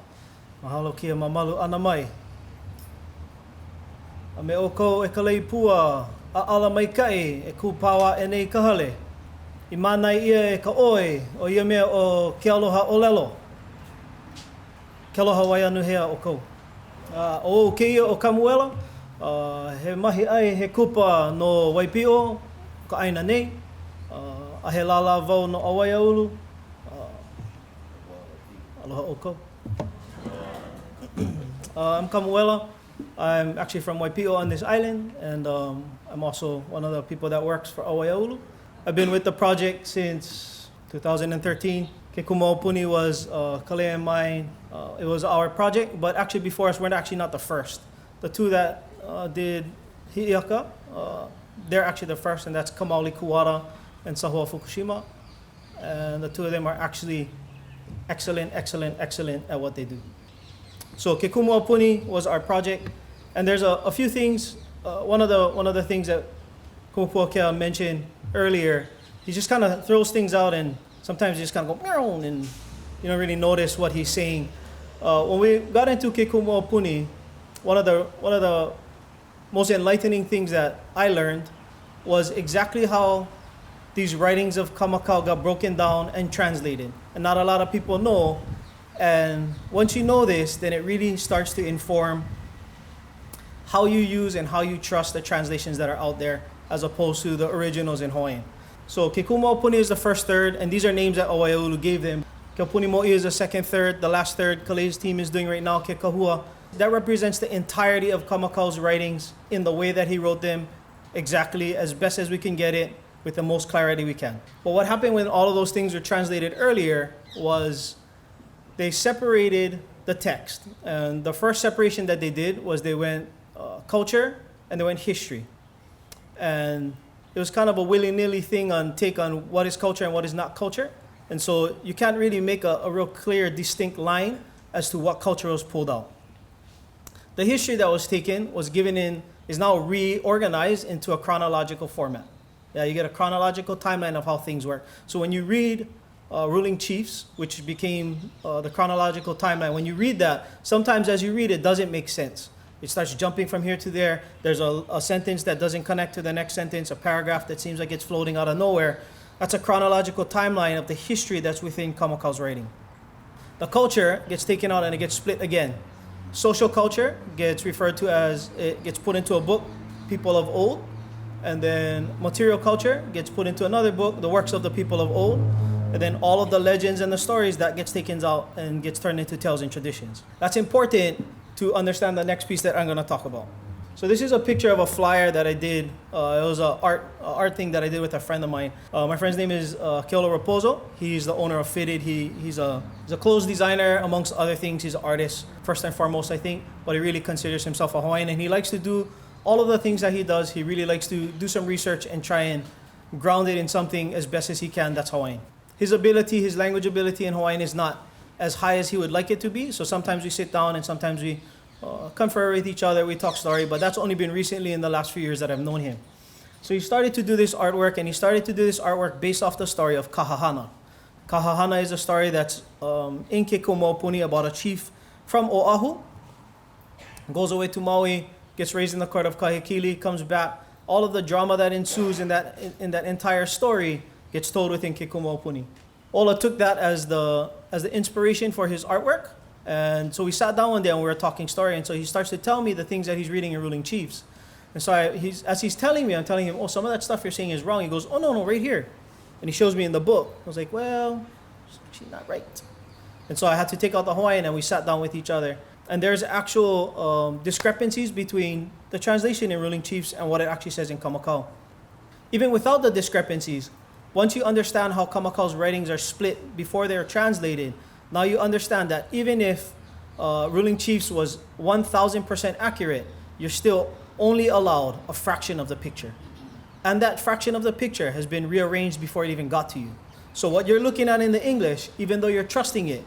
mahalo kia mamalu ana mai. A me o kou e ka lei pua a ala mai kai e kūpawa e nei ka hale. I mānai ia e ka oe o ia mea o kia aloha o lelo. Kia aloha wai anu hea o kou. O keia o Kamuela, he mahi ai he kupa no Waipio, ka aina nei, a he lala vau no Awaiaulu, aloha oko. I'm Kamuela. I'm actually from Waipio on this island, and I'm also one of the people that works for Awaiaulu. I've been with the project since 2013. Ke Kumaopuni was Kalea and mine. It was our project, but actually before us, we're actually not the first. The two that did Hi'iaka, they're actually the first, and that's Kamauli Kuwara and Sahua Fukushima. And the two of them are actually excellent at what they do. So Ke Kumaopuni was our project, and there's a few things. One of the things that Kumapuakea mentioned earlier, he just kind of throws things out, and sometimes you just kind of go meow, and you don't really notice what he's saying. When we got into Ke Kumaopuni, one of the most enlightening things that I learned was exactly how these writings of Kamakau got broken down and translated, and not a lot of people know. And once you know this, then it really starts to inform how you use and how you trust the translations that are out there as opposed to the originals in Hawaiian. So Ke Kumaopuni is the first third, and these are names that Awaiaulu gave them. Ke Puni Mo'i is the second third. The last third Kale's team is doing right now, Ke Kahua. That represents the entirety of Kamakau's writings in the way that he wrote them, exactly as best as we can get it, with the most clarity we can. But what happened when all of those things were translated earlier was they separated the text. And the first separation that they did was they went culture and they went history. And it was kind of a willy-nilly thing take on what is culture and what is not culture. And so you can't really make a real clear, distinct line as to what culture was pulled out. The history that was taken is now reorganized into a chronological format. Yeah, you get a chronological timeline of how things work. So when you read Ruling Chiefs, which became the chronological timeline, when you read that, sometimes as you read it doesn't make sense. It starts jumping from here to there. There's a sentence that doesn't connect to the next sentence, a paragraph that seems like it's floating out of nowhere. That's a chronological timeline of the history that's within Kamakau's writing. The culture gets taken out and it gets split again. Social culture gets referred to as, it gets put into a book, People of Old. And then material culture gets put into another book, The Works of the People of Old. And then all of the legends and the stories, that gets taken out and gets turned into tales and traditions. That's important to understand the next piece that I'm going to talk about. So this is a picture of a flyer that I did. It was an art thing that I did with a friend of mine. My friend's name is Keolo Raposo. He's the owner of Fitted. He's a clothes designer, amongst other things. He's an artist, first and foremost, I think. But he really considers himself a Hawaiian, and he likes to do all of the things that he does. He really likes to do some research and try and ground it in something as best as he can that's Hawaiian. His language ability in Hawaiian is not as high as he would like it to be. So sometimes we sit down and sometimes we confer with each other, we talk story, but that's only been recently in the last few years that I've known him. So he started to do this artwork, and he started to do this artwork based off the story of Kahahana. Kahahana is a story that's in Ke Kumaopuni about a chief from Oahu, goes away to Maui, gets raised in the court of Kahekili, comes back. All of the drama that ensues in that entire story gets told within Ke Kumaopuni. Ola took that as the inspiration for his artwork. And so we sat down one day and we were talking story, and so he starts to tell me the things that he's reading in Ruling Chiefs. And so as he's telling me, I'm telling him, oh, some of that stuff you're saying is wrong. He goes, oh, no, right here. And he shows me in the book. I was like, well, it's actually not right. And so I had to take out the Hawaiian, and we sat down with each other. And there's actual discrepancies between the translation in Ruling Chiefs and what it actually says in Kamakau. Even without the discrepancies, once you understand how Kamakau's writings are split before they're translated, now you understand that even if Ruling Chiefs was 1,000% accurate, you're still only allowed a fraction of the picture. And that fraction of the picture has been rearranged before it even got to you. So what you're looking at in the English, even though you're trusting it,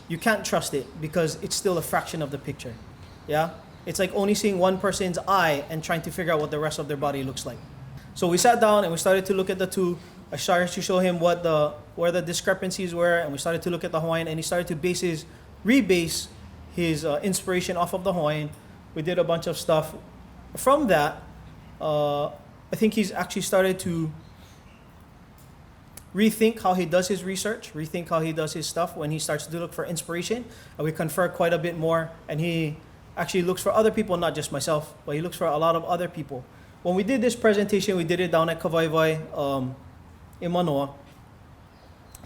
you can't trust it because it's still a fraction of the picture. Yeah? It's like only seeing one person's eye and trying to figure out what the rest of their body looks like. So we sat down and we started to look at the two. I started to show him where the discrepancies were, and we started to look at the Hawaiian, and he started to rebase his inspiration off of the Hawaiian. We did a bunch of stuff. From that, I think he's actually started to rethink how he does his research, rethink how he does his stuff when he starts to look for inspiration. And we confer quite a bit more, and he actually looks for other people, not just myself, but he looks for a lot of other people. When we did this presentation, we did it down at Kavaivai in Manoa,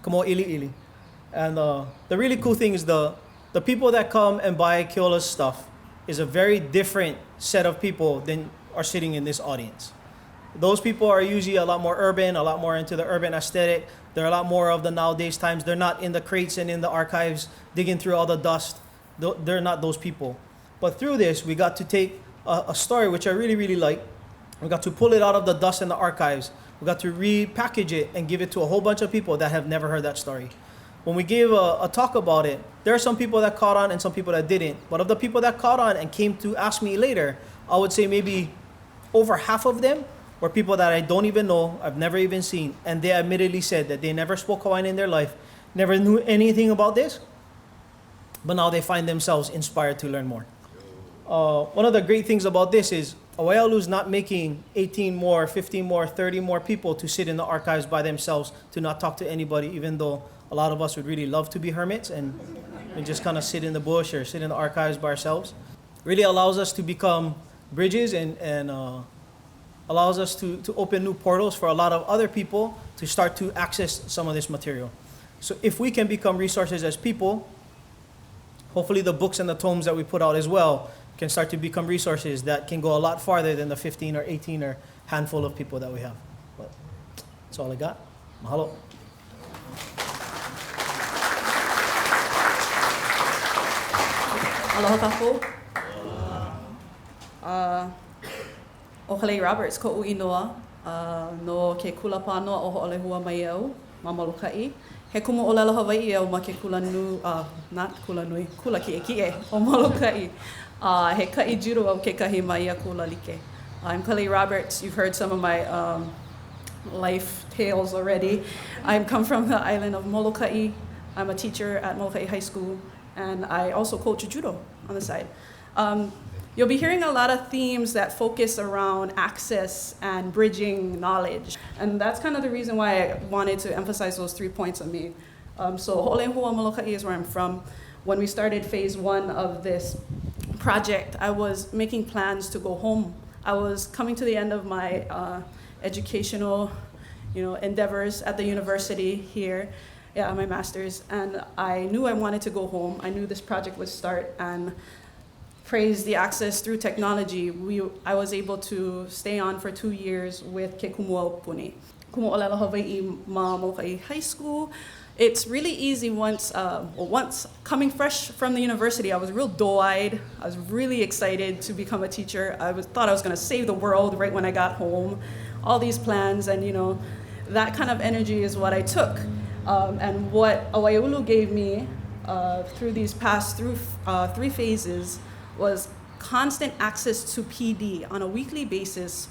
Kamo Ili Ili. And the really cool thing is the people that come and buy Keola's stuff is a very different set of people than are sitting in this audience. Those people are usually a lot more urban, a lot more into the urban aesthetic. They're a lot more of the nowadays times. They're not in the crates and in the archives digging through all the dust. They're not those people. But through this, we got to take a story which I really, really like. We got to pull it out of the dust in the archives. We got to repackage it and give it to a whole bunch of people that have never heard that story. When we gave a talk about it, there are some people that caught on and some people that didn't. But of the people that caught on and came to ask me later, I would say maybe over half of them were people that I don't even know, I've never even seen. And they admittedly said that they never spoke Hawaiian in their life, never knew anything about this, but now they find themselves inspired to learn more. One of the great things about this is Awaiaulu is not making 18 more, 15 more, 30 more people to sit in the archives by themselves to not talk to anybody, even though a lot of us would really love to be hermits and just kind of sit in the bush or sit in the archives by ourselves. Really allows us to become bridges and allows us to open new portals for a lot of other people to start to access some of this material. So if we can become resources as people, hopefully the books and the tomes that we put out as well can start to become resources that can go a lot farther than the 15 or 18 or handful of people that we have. But that's all I got. Mahalo. Aloha kako. Ohalei Roberts ko uinoa no ke kulapa no o ho'olehua mai au ma Moloka'i. He kumu o lelo Hawaii au ma ke kula nu not kula nui kula ki'e o Moloka'i. He ka'i judo au ke kahi mai a kula like. I'm Kali Roberts. You've heard some of my life tales already. I come from the island of Moloka'i. I'm a teacher at Moloka'i High School, and I also coach judo on the side. You'll be hearing a lot of themes that focus around access and bridging knowledge. And that's kind of the reason why I wanted to emphasize those 3 points I made. So Ho'olehua Moloka'i is where I'm from. When we started phase 1 of this project, I was making plans to go home. I was coming to the end of my educational endeavors at the university here. Yeah, my master's, and I knew I wanted to go home. I knew this project would start, and praise the access through technology, I was able to stay on for 2 years with Ke Kumuaupuni. Kumu'olelo Hawaii ma Moloka'i High School. It's really easy once coming fresh from the university, I was real doe-eyed. I was really excited to become a teacher. Thought I was gonna save the world right when I got home. All these plans, and that kind of energy is what I took. And what Awaiaulu gave me through these past 3 phases was constant access to PD on a weekly basis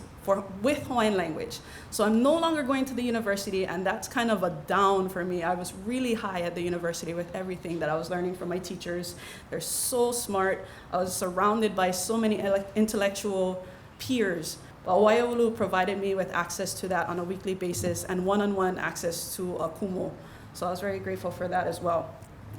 with Hawaiian language. So I'm no longer going to the university, and that's kind of a down for me. I was really high at the university with everything that I was learning from my teachers. They're so smart. I was surrounded by so many intellectual peers. But Awaiaulu provided me with access to that on a weekly basis and one-on-one access to a kumu. So I was very grateful for that as well.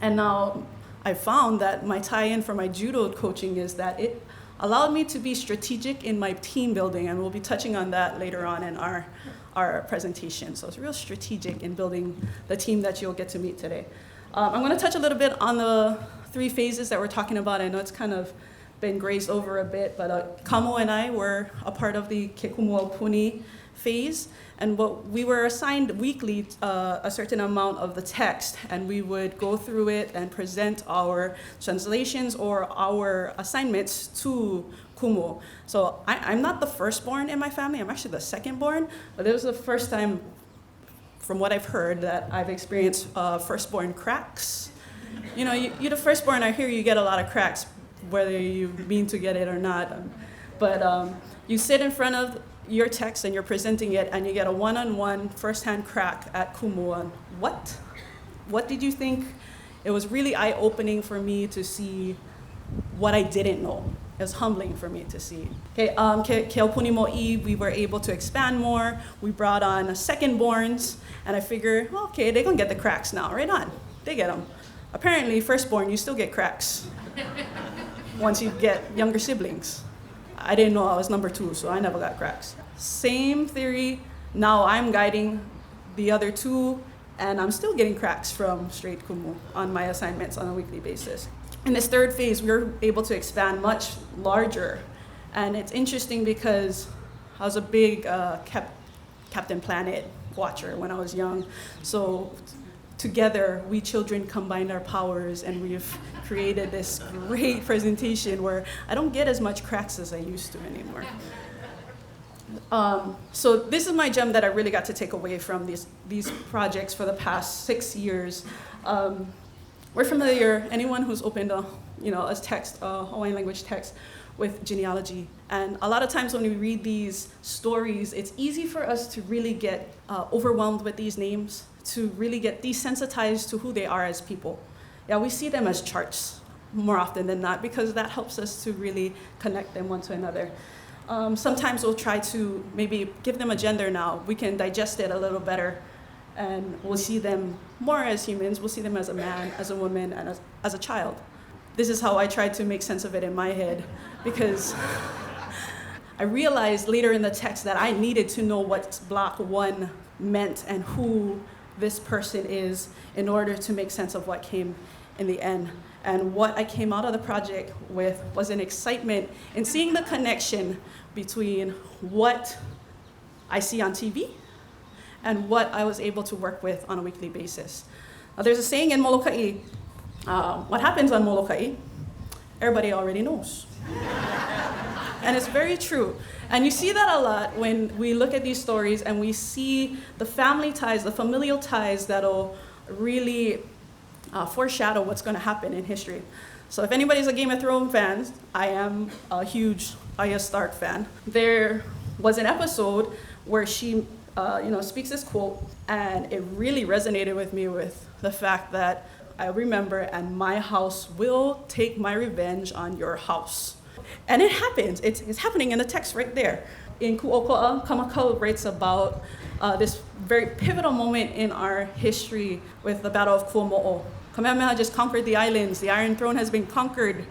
And now I found that my tie-in for my judo coaching is that it allowed me to be strategic in my team building, and we'll be touching on that later on in our presentation. So it's real strategic in building the team that you'll get to meet today. I'm gonna touch a little bit on the 3 phases that we're talking about. I know it's kind of been grazed over a bit, but Kamo and I were a part of the Ke Kumuaupuni phase, and we were assigned weekly a certain amount of the text, and we would go through it and present our translations or our assignments to Kumu. So I'm not the firstborn in my family, I'm actually the secondborn, but it was the first time, from what I've heard, that I've experienced firstborn cracks. You're the firstborn, I hear you get a lot of cracks, whether you mean to get it or not. But you sit in front of your text and you're presenting it, and you get a one-on-one first-hand crack at Kumu. What did you think? It was really eye-opening for me to see what I didn't know. It was humbling for me to see. Okay, Ke Aupuni Mo'i, we were able to expand more. We brought on second-borns, and I figured, well, okay, they're gonna get the cracks now, right on. They get them. Apparently, firstborn, you still get cracks. once you get younger siblings. I didn't know I was number 2, so I never got cracks. Same theory, now I'm guiding the other 2, and I'm still getting cracks from straight kumu on my assignments on a weekly basis. In this third phase, we were able to expand much larger. And it's interesting because I was a big Captain Planet watcher when I was young. So together, we children combined our powers, and we've created this great presentation where I don't get as much cracks as I used to anymore. So this is my gem that I really got to take away from these projects for the past 6 years. We're familiar, anyone who's opened a text, a Hawaiian language text, with genealogy. And a lot of times when we read these stories, it's easy for us to really get overwhelmed with these names, to really get desensitized to who they are as people. Yeah, we see them as charts more often than not, because that helps us to really connect them one to another. Sometimes we'll try to maybe give them a gender now. We can digest it a little better, and we'll see them more as humans. We'll see them as a man, as a woman, and as a child. This is how I tried to make sense of it in my head, because I realized later in the text that I needed to know what block 1 meant and who this person is in order to make sense of what came in the end. And what I came out of the project with was an excitement in seeing the connection between what I see on TV and what I was able to work with on a weekly basis. Now, there's a saying in Molokai, what happens on Molokai, everybody already knows. And it's very true. And you see that a lot when we look at these stories and we see the family ties, the familial ties that'll really foreshadow what's going to happen in history. So if anybody's a Game of Thrones fan, I am a huge Arya Stark fan. There was an episode where she speaks this quote, and it really resonated with me with the fact that I remember, and my house will take my revenge on your house. And it happens. It's happening in the text right there. In Ku'oko'a, Kamakau writes about this very pivotal moment in our history with the Battle of Kuomo'o. Kamehameha just conquered the islands. The Iron Throne has been conquered.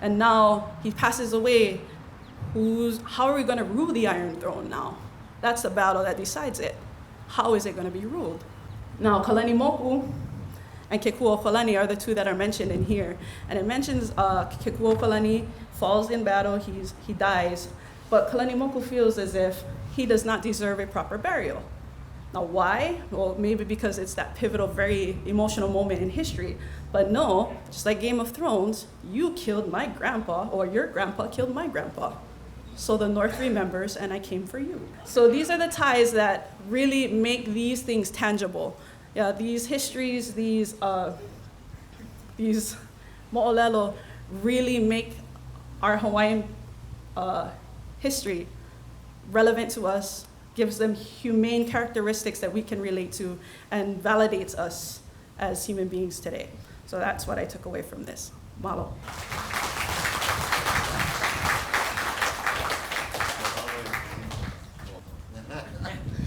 And now he passes away. How are we going to rule the Iron Throne now? That's the battle that decides it. How is it going to be ruled? Now, Kalani Moku and Kekuokalani are the 2 that are mentioned in here. And it mentions Kekuokalani falls in battle, he dies, but Kalani Moku feels as if he does not deserve a proper burial. Now why? Well, maybe because it's that pivotal, very emotional moment in history. But no, just like Game of Thrones, you killed my grandpa, or your grandpa killed my grandpa. So the North remembers, and I came for you. So these are the ties that really make these things tangible. Yeah, these histories, these mo'olelo really make our Hawaiian history relevant to us, gives them humane characteristics that we can relate to, and validates us as human beings today. So that's what I took away from this. Malo.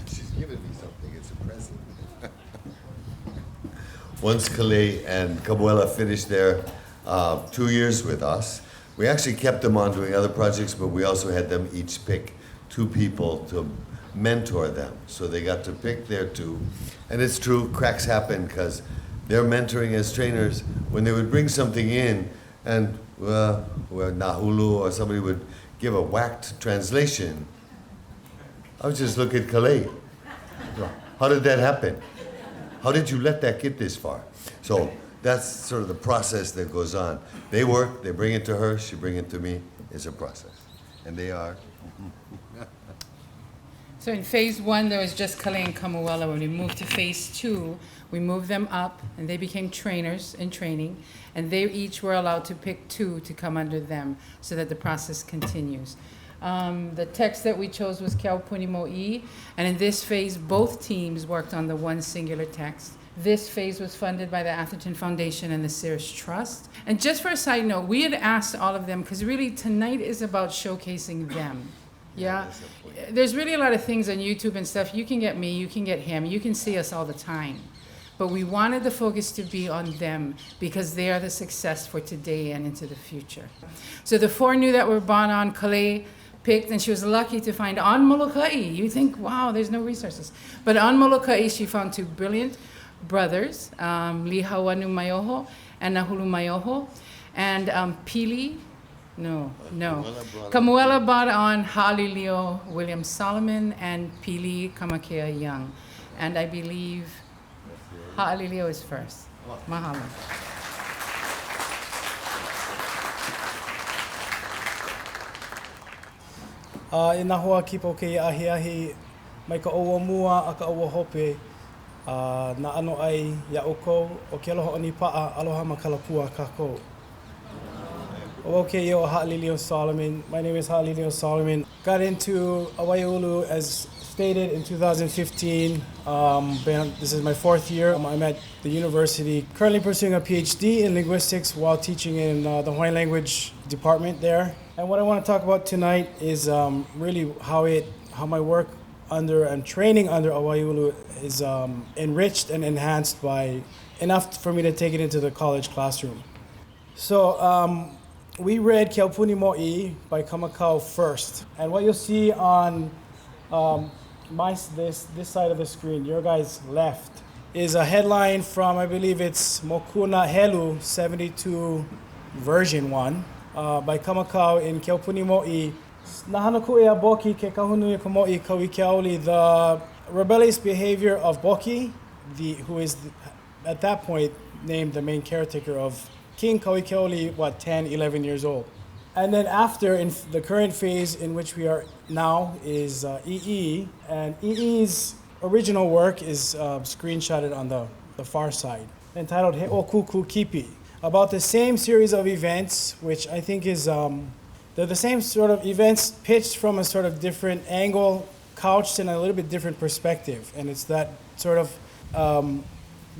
She's giving me something. It's a present. Once Kale and Kabuela finished their 2 years with us, we actually kept them on doing other projects, but we also had them each pick 2 people to mentor them. So they got to pick their 2. And it's true, cracks happen because they're mentoring as trainers. When they would bring something in and Nahulu or somebody would give a whacked translation, I would just look at Kale. How did that happen? How did you let that get this far? So that's sort of the process that goes on. They work, they bring it to her, she bring it to me. It's a process. And they are. So in phase 1, there was just Kale and Kamuela. When we moved to phase 2, we moved them up, and they became trainers in training, and they each were allowed to pick 2 to come under them so that the process continues. The text that we chose was Keaupuni Mo'i, and in this phase, both teams worked on the one singular text. This phase was funded by the Atherton Foundation and the Sears Trust. And just for a side note, we had asked all of them, because really tonight is about showcasing them. Yeah, there's really a lot of things on YouTube and stuff. You can get me, you can get him, you can see us all the time. but we wanted the focus to be on them because they are the success for today and into the future. So the 4 new that were brought on, Kale picked, and she was lucky to find on Molokai. You think, wow, there's no resources. But on Molokai, she found 2 brilliant brothers, Lihawanu Mayoho and Nahulu Mayoho, and Kamuela brought on Ha'alilio William Solomon and Pili Kamakea Young. And I believe Ha'alilio is first. Mahalo. I nā hoa ki po ke ahi mai ka oua mua a ka oua hope na ano ai ia oko o ke aloha o ni paa aloha ma kalapua kako. Okay, Ha'alilio Solomon. My name is Ha'alilio Solomon. Got into Awaiaulu as stated in 2015. This is my 4th year. I'm at the university, currently pursuing a PhD in linguistics while teaching in the Hawaiian language department there. And what I want to talk about tonight is really how my work under and training under Awaiaulu is enriched and enhanced by enough for me to take it into the college classroom. So we read Keaupuni Mo'i by Kamakau first. And what you'll see on this side of the screen, your guys' left, is a headline from, I believe it's Mokuna Helu 72 version 1 by Kamakau in Keaupuni Mo'i. Nahana ku ea Boki ke kahunu ka mo'i ka wikeauli, the rebellious behavior of Boki, who is at that point named the main caretaker of King Kawikeoli, 10, 11 years old. And then after, in the current phase in which we are now, is EE. And EE's original work is screenshotted on the far side, entitled He Okuku Kipi, about the same series of events, which I think is, they're the same sort of events pitched from a sort of different angle, couched in a little bit different perspective. And it's that sort of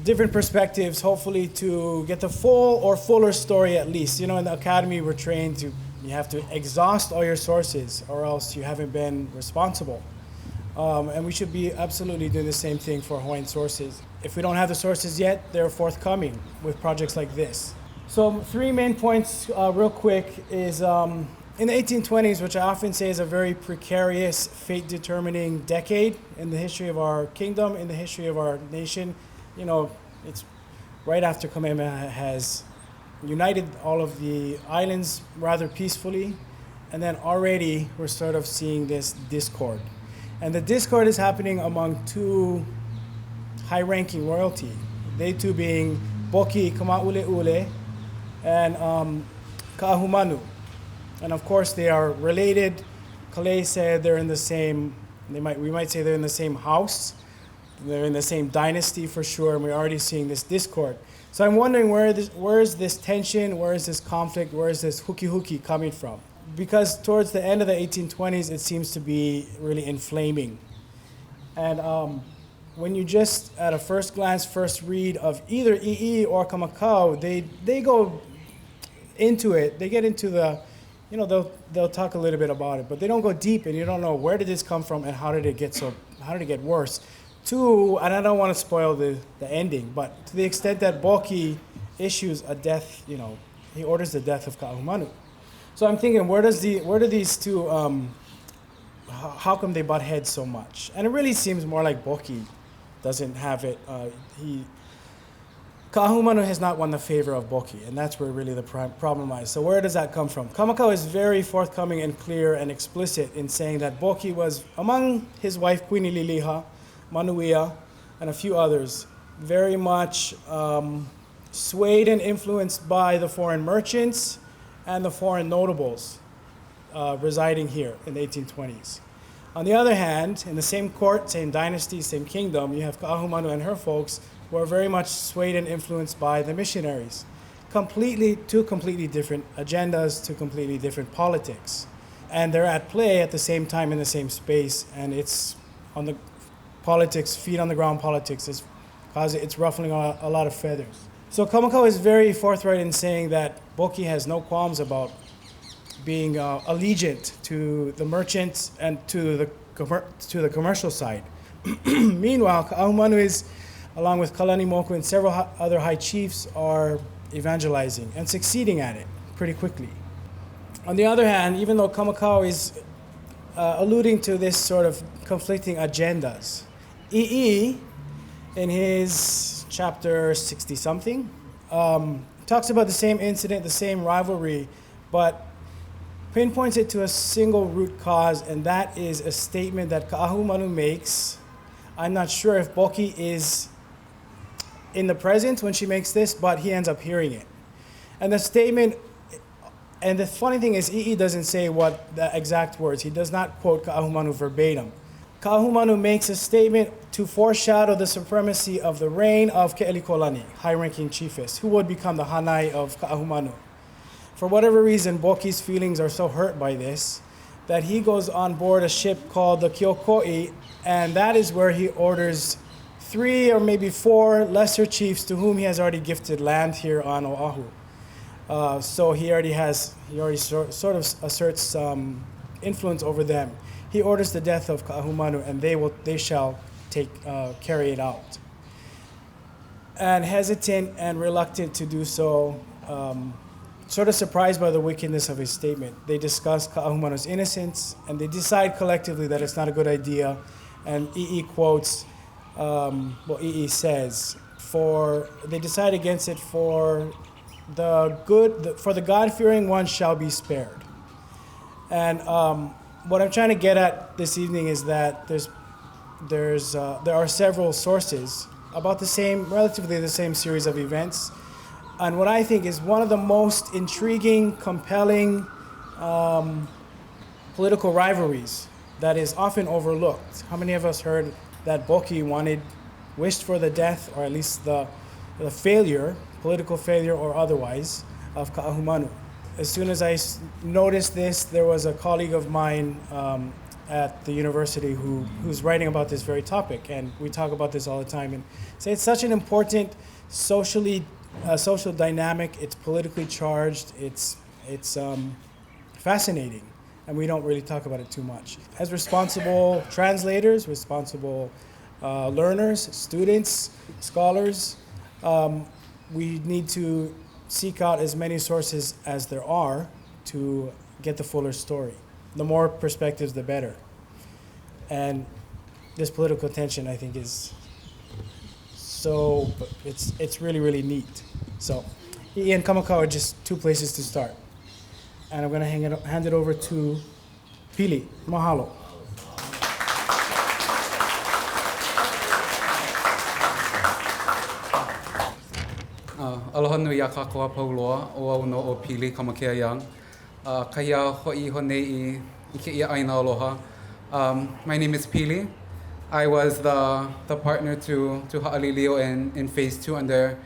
different perspectives, hopefully to get the full or fuller story at least. You know, in the academy, we're trained you have to exhaust all your sources or else you haven't been responsible. And we should be absolutely doing the same thing for Hawaiian sources. If we don't have the sources yet, they're forthcoming with projects like this. So 3 main points real quick is in the 1820s, which I often say is a very precarious, fate-determining decade in the history of our kingdom, in the history of our nation. You know, it's right after Kamehameha has united all of the islands rather peacefully, and then already we're sort of seeing this discord. And the discord is happening among 2 high-ranking royalty, they 2 being Boki Kama'ule'ule and Ka'ahumanu. And of course they are related. Kale said they're in the same, we might say they're in the same house. They're in the same dynasty for sure, and we're already seeing this discord. So I'm wondering where is this tension, where is this conflict, where is this hooky coming from? Because towards the end of the 1820s, it seems to be really inflaming. And when you just, at a first glance, first read of either EE or Kamakau, they go into it, they get into the, you know, they'll talk a little bit about it, but they don't go deep, and you don't know where did this come from and how did it get worse. 2, and I don't want to spoil the ending, but to the extent that Boki issues a death, you know, he orders the death of Ka'ahumanu. So I'm thinking, where do these 2, how come they butt heads so much? And it really seems more like Boki doesn't have it. Ka'ahumanu has not won the favor of Boki, and that's where really the problem lies. So where does that come from? Kamakau is very forthcoming and clear and explicit in saying that Boki was, among his wife Queen Liliha, Manuia, and a few others, very much swayed and influenced by the foreign merchants and the foreign notables residing here in the 1820s. On the other hand, in the same court, same dynasty, same kingdom, you have Ka'ahumanu and her folks who are very much swayed and influenced by the missionaries. Two completely different agendas, 2 completely different politics. And they're at play at the same time in the same space, and it's on the politics, feet on the ground politics, it's ruffling a lot of feathers. So Kamakau is very forthright in saying that Boki has no qualms about being allegiant to the merchants and to the commercial side. Meanwhile, Ka'ahumanu is along with Kalani Moku and several other high chiefs, are evangelizing and succeeding at it pretty quickly. On the other hand, even though Kamakau is alluding to this sort of conflicting agendas, EE, in his chapter 60-something, talks about the same incident, the same rivalry, but pinpoints it to a single root cause, and that is a statement that Ka'ahumanu makes. I'm not sure if Boki is in the present when she makes this, but he ends up hearing it. And the statement, and the funny thing is, EE doesn't say what the exact words. He does not quote Ka'ahumanu verbatim. Ka'ahumanu makes a statement to foreshadow the supremacy of the reign of Ke'elikolani, high-ranking chiefess, who would become the Hanai of Ka'ahumanu. For whatever reason, Boki's feelings are so hurt by this that he goes on board a ship called the Kiokoi, and that is where he orders 3 or maybe 4 lesser chiefs to whom he has already gifted land here on Oahu. So he already sort of asserts influence over them. He orders the death of Ka'ahumanu, and they shall carry it out. And hesitant and reluctant to do so, sort of surprised by the wickedness of his statement, they discuss Ka'ahumanu's innocence, and they decide collectively that it's not a good idea. And EE quotes, EE says, they decide against it for the God-fearing one shall be spared. And what I'm trying to get at this evening is that there are several sources about relatively the same series of events. And what I think is one of the most intriguing, compelling political rivalries that is often overlooked. How many of us heard that Boki wished for the death, or at least the failure, political failure or otherwise, of Ka'ahumanu? As soon as I noticed this, there was a colleague of mine at the university who's writing about this very topic, and we talk about this all the time, and say it's such an important social dynamic. It's politically charged. It's fascinating, and we don't really talk about it too much. As responsible translators, responsible learners, students, scholars, we need to seek out as many sources as there are to get the fuller story. The more perspectives, the better. And this political tension, I think, is it's really, really neat. So, EE and Kamakau are just 2 places to start. And I'm going to hand it over to Pili. Mahalo. Aloha nui a kākoa pauloa o au no o Pili kamakea yang. Kahia ho'i honei I ke ia aina aloha. My name is Pili. I was the partner to Ha'alilio in phase 2 under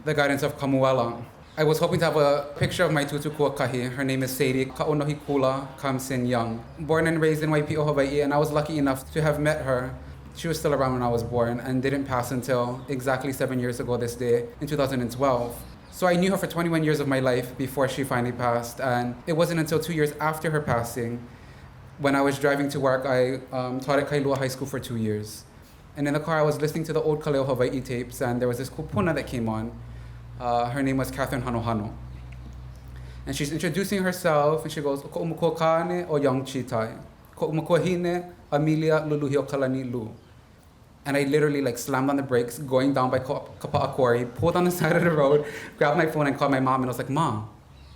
the guidance of Kamuela. I was hoping to have a picture of my tutu kuakahi. Her name is Sadie Ka'onohikula Kamsin Young. Born and raised in Waipi'o, Hawaii, and I was lucky enough to have met her. She was still around when I was born and didn't pass until exactly 7 years ago this day in 2012. So I knew her for 21 years of my life before she finally passed, and it wasn't until 2 years after her passing, when I was driving to work. I taught at Kailua High School for 2 years. And in the car I was listening to the old Kaleo Hawaii tapes, and there was this kupuna that came on. Her name was Catherine Hanohano. And she's introducing herself, and she goes, "Ko umukua kane o Young Chitai. Ko umukua hine Amelia Luluhio Kalani Lu." And I literally slammed on the brakes, going down by Kapa'a Quarry, pulled on the side of the road, grabbed my phone and called my mom, and I was like, "Mom,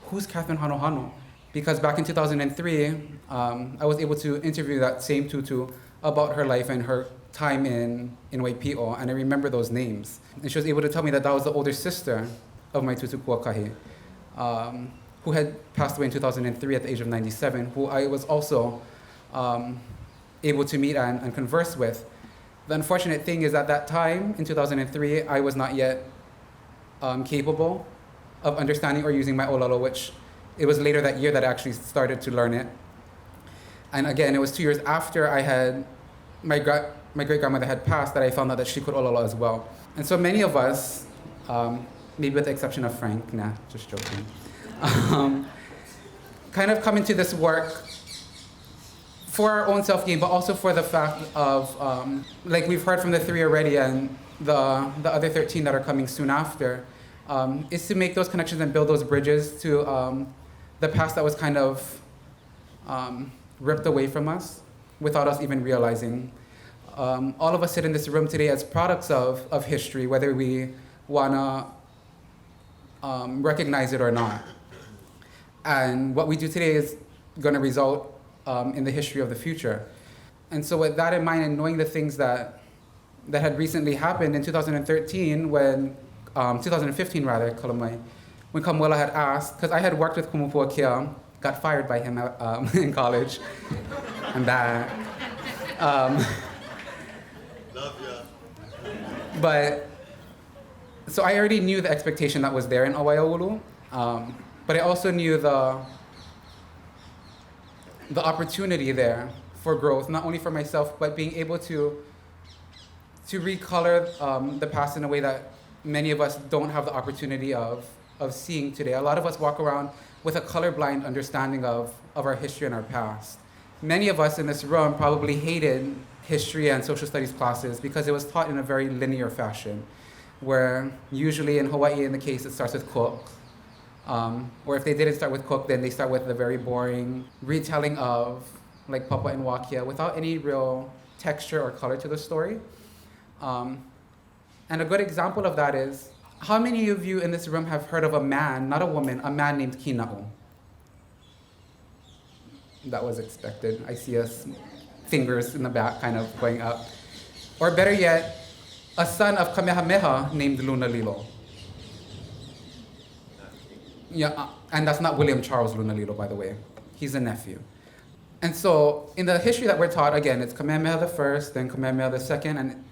who's Catherine Hanohano?" Because back in 2003, I was able to interview that same tutu about her life and her time in Waipi'o, and I remember those names. And she was able to tell me that was the older sister of my tutu kuakahi, who had passed away in 2003 at the age of 97, who I was also able to meet and converse with. The unfortunate thing is at that time, in 2003, I was not yet capable of understanding or using my olalo, which it was later that year that I actually started to learn it. And again, it was 2 years after I had, my great-grandmother had passed, that I found out that she could olalo as well. And so many of us, maybe with the exception of Frank, nah, just joking, kind of come into this work for our own self-gain, but also for the fact of, like we've heard from the 3 already, and the other 13 that are coming soon after, is to make those connections and build those bridges to the past that was kind of ripped away from us without us even realizing. All of us sit in this room today as products of history, whether we wanna recognize it or not. And what we do today is gonna result in the history of the future. And so with that in mind and knowing the things that had recently happened in 2013 when, 2015 rather, Kalamai, when Kamuela had asked, because I had worked with Kumupua Kia, got fired by him in college, and that. Love ya. But, so I already knew the expectation that was there in Awaiaulu, but I also knew the opportunity there for growth, not only for myself, but being able to recolor the past in a way that many of us don't have the opportunity of seeing today. A lot of us walk around with a colorblind understanding of our history and our past. Many of us in this room probably hated history and social studies classes because it was taught in a very linear fashion, where usually in Hawaii, in the case, it starts with cook. Or if they didn't start with cook, then they start with the very boring retelling of like Papa and Wakia without any real texture or color to the story. And a good example of that is, how many of you in this room have heard of a man, not a woman, a man named Kina'u? That was expected. I see us fingers in the back kind of going up. Or better yet, a son of Kamehameha named Lunalilo. Yeah, and that's not William Charles Lunalilo, by the way. He's a nephew. And so in the history that we're taught, again, it's Kamehameha the first, then Kamehameha the second, and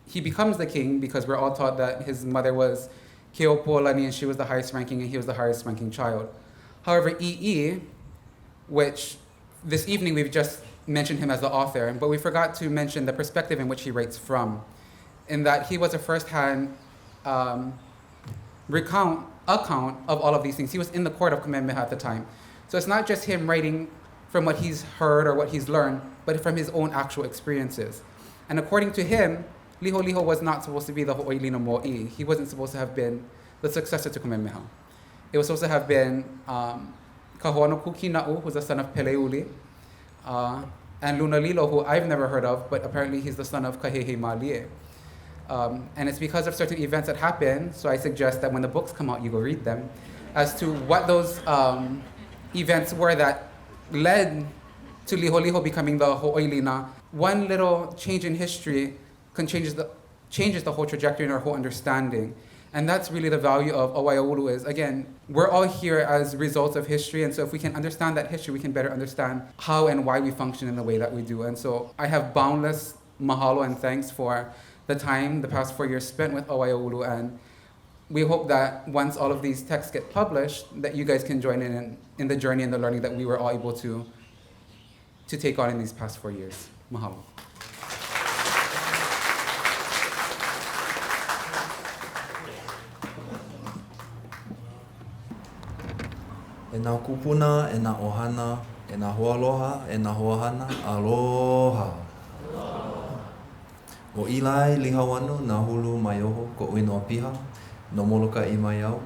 he becomes the king because we're all taught that his mother was Keopuolani and she was the highest ranking and he was the highest ranking child. However, I'I, which this evening we've just mentioned him as the author, but we forgot to mention the perspective in which he writes from, in that he was a first-hand account of all of these things. He was in the court of Kamehameha at the time. So it's not just him writing from what he's heard or what he's learned, but from his own actual experiences. And according to him, Liho was not supposed to be the Ho'oilino Mo'i. He wasn't supposed to have been the successor to Kamehameha. It was supposed to have been Kaho'anoku Kina'u, who's the son of Peleuli, and Lunalilo, who I've never heard of, but apparently he's the son of Kahehe Malie. And it's because of certain events that happen, so I suggest that when the books come out, you go read them, as to what those events were that led to Liho becoming the Ho'oilina. One little change in history changes the whole trajectory and our whole understanding. And that's really the value of Awaiaulu is, again, we're all here as results of history, and so if we can understand that history, we can better understand how and why we function in the way that we do. And so I have boundless mahalo and thanks for the time, the past 4 years spent with Awaiaulu, and we hope that once all of these texts get published, that you guys can join in the journey and the learning that we were all able to take on in these past 4 years. Mahalo. E nā kupuna, e nā ohana, e nā hoaloha, e nā hoahana, aloha. O Ilai, lihawanu, nā hulu mai oho, ko uinoa piha, no moloka I mai au.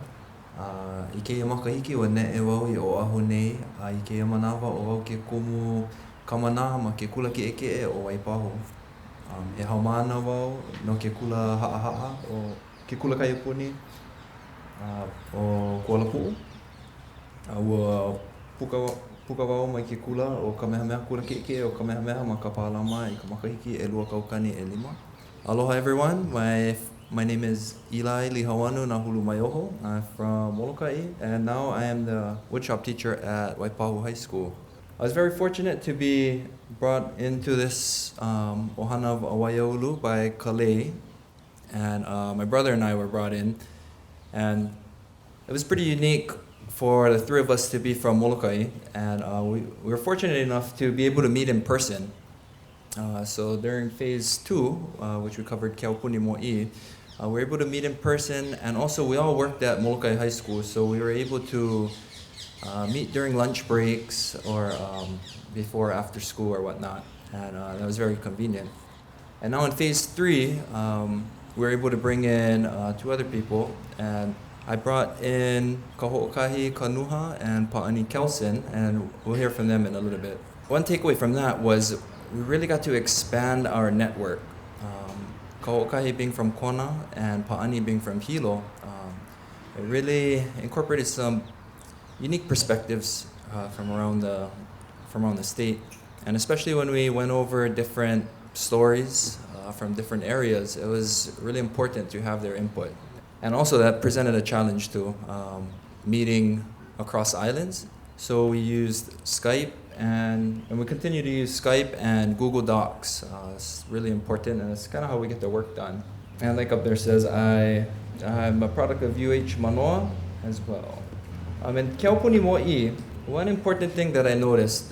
I keia makahiki o ne e wau I o ahu nei, I keia manawa o wau ke kumu kamana ma ke kula ki eke e o Waipahu. E haumana wau no ke kula haa o ke kula kaiapuni o Kuala Pu'u. Ua puka wau mai ke kula o Kamehameha kula ke o Kamehameha ma ka pālama I ka makahiki e lua kaukani e lima. Aloha everyone, my name is Eli Lihawanu Nahulu Maioho. I'm from Molokai and now I am the woodshop teacher at Waipahu High School. I was very fortunate to be brought into this ohana of Awaiaulu by Kalei, and my brother and I were brought in, and it was pretty unique for the three of us to be from Molokai, and we were fortunate enough to be able to meet in person. So during phase 2, which we covered Keaupuni Mo'i, we were able to meet in person, and also we all worked at Molokai High School, so we were able to meet during lunch breaks or before after school or whatnot, and that was very convenient. And now in phase 3, we were able to bring in 2 other people, and I brought in Kaho'okahi Kanuha and Pa'ani Kelson, and we'll hear from them in a little bit. One takeaway from that was we really got to expand our network. Kaho'okahi being from Kona and Pa'ani being from Hilo, it really incorporated some unique perspectives from around the state, and especially when we went over different stories from different areas, it was really important to have their input. And also that presented a challenge too, meeting across islands. So we used Skype, and we continue to use Skype and Google Docs. It's really important, and it's kind of how we get the work done. And like up there says, I'm a product of UH Manoa as well. And Keaupuni Mo'i, one important thing that I noticed,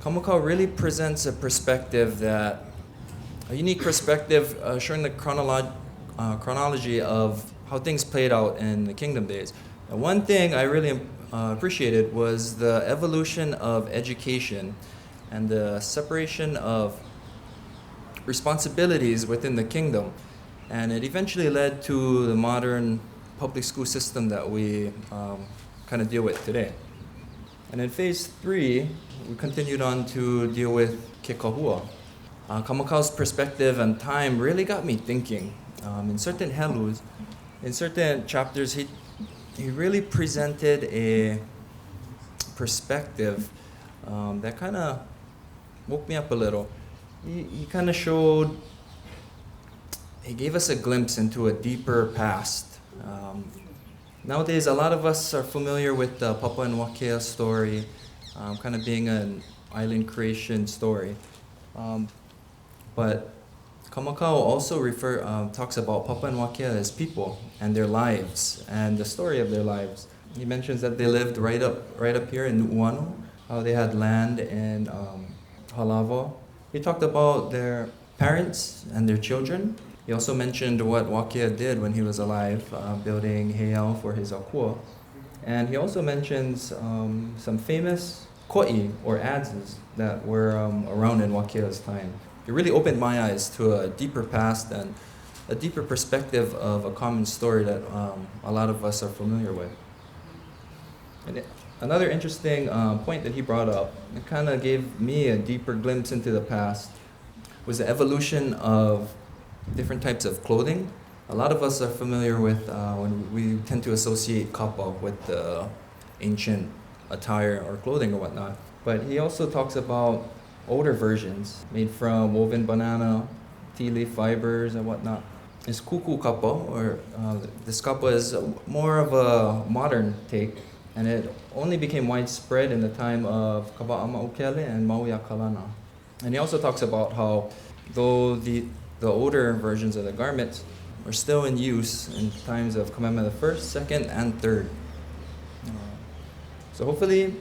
Kamakau really presents a unique perspective showing the chronology of how things played out in the Kingdom days. And one thing I really appreciated was the evolution of education and the separation of responsibilities within the kingdom. And it eventually led to the modern public school system that we kind of deal with today. And in phase 3, we continued on to deal with Ke Kahua. Kamakau's perspective and time really got me thinking. In certain helus, in certain chapters, he really presented a perspective that kind of woke me up a little. He kind of he gave us a glimpse into a deeper past. Nowadays, a lot of us are familiar with the Papua and Wakea story, kind of being an island creation story. But Kamakau also talks about Papua and Wakea as people and their lives and the story of their lives. He mentions that they lived right up here in Nu'uanu, how they had land in Halava. He talked about their parents and their children. He also mentioned what Wakea did when he was alive, building heiau for his akua. And he also mentions some famous ko'i, or adzes, that were around in Wakea's time. It really opened my eyes to a deeper past and a deeper perspective of a common story that a lot of us are familiar with. And another interesting point that he brought up, it kind of gave me a deeper glimpse into the past, was the evolution of different types of clothing. A lot of us are familiar with when we tend to associate kapa with the ancient attire or clothing or whatnot. But he also talks about older versions made from woven banana, tea leaf fibers and whatnot. It's kuku kapa, or this kapa is more of a modern take, and it only became widespread in the time of Kaba'ama Ukele and Mauia Kalana. And he also talks about how though the older versions of the garments are still in use in times of Kamehameha the 1st, 2nd, and 3rd. So hopefully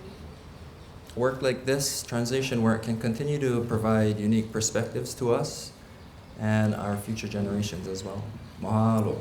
work like this, translation work, can continue to provide unique perspectives to us and our future generations as well. Mahalo.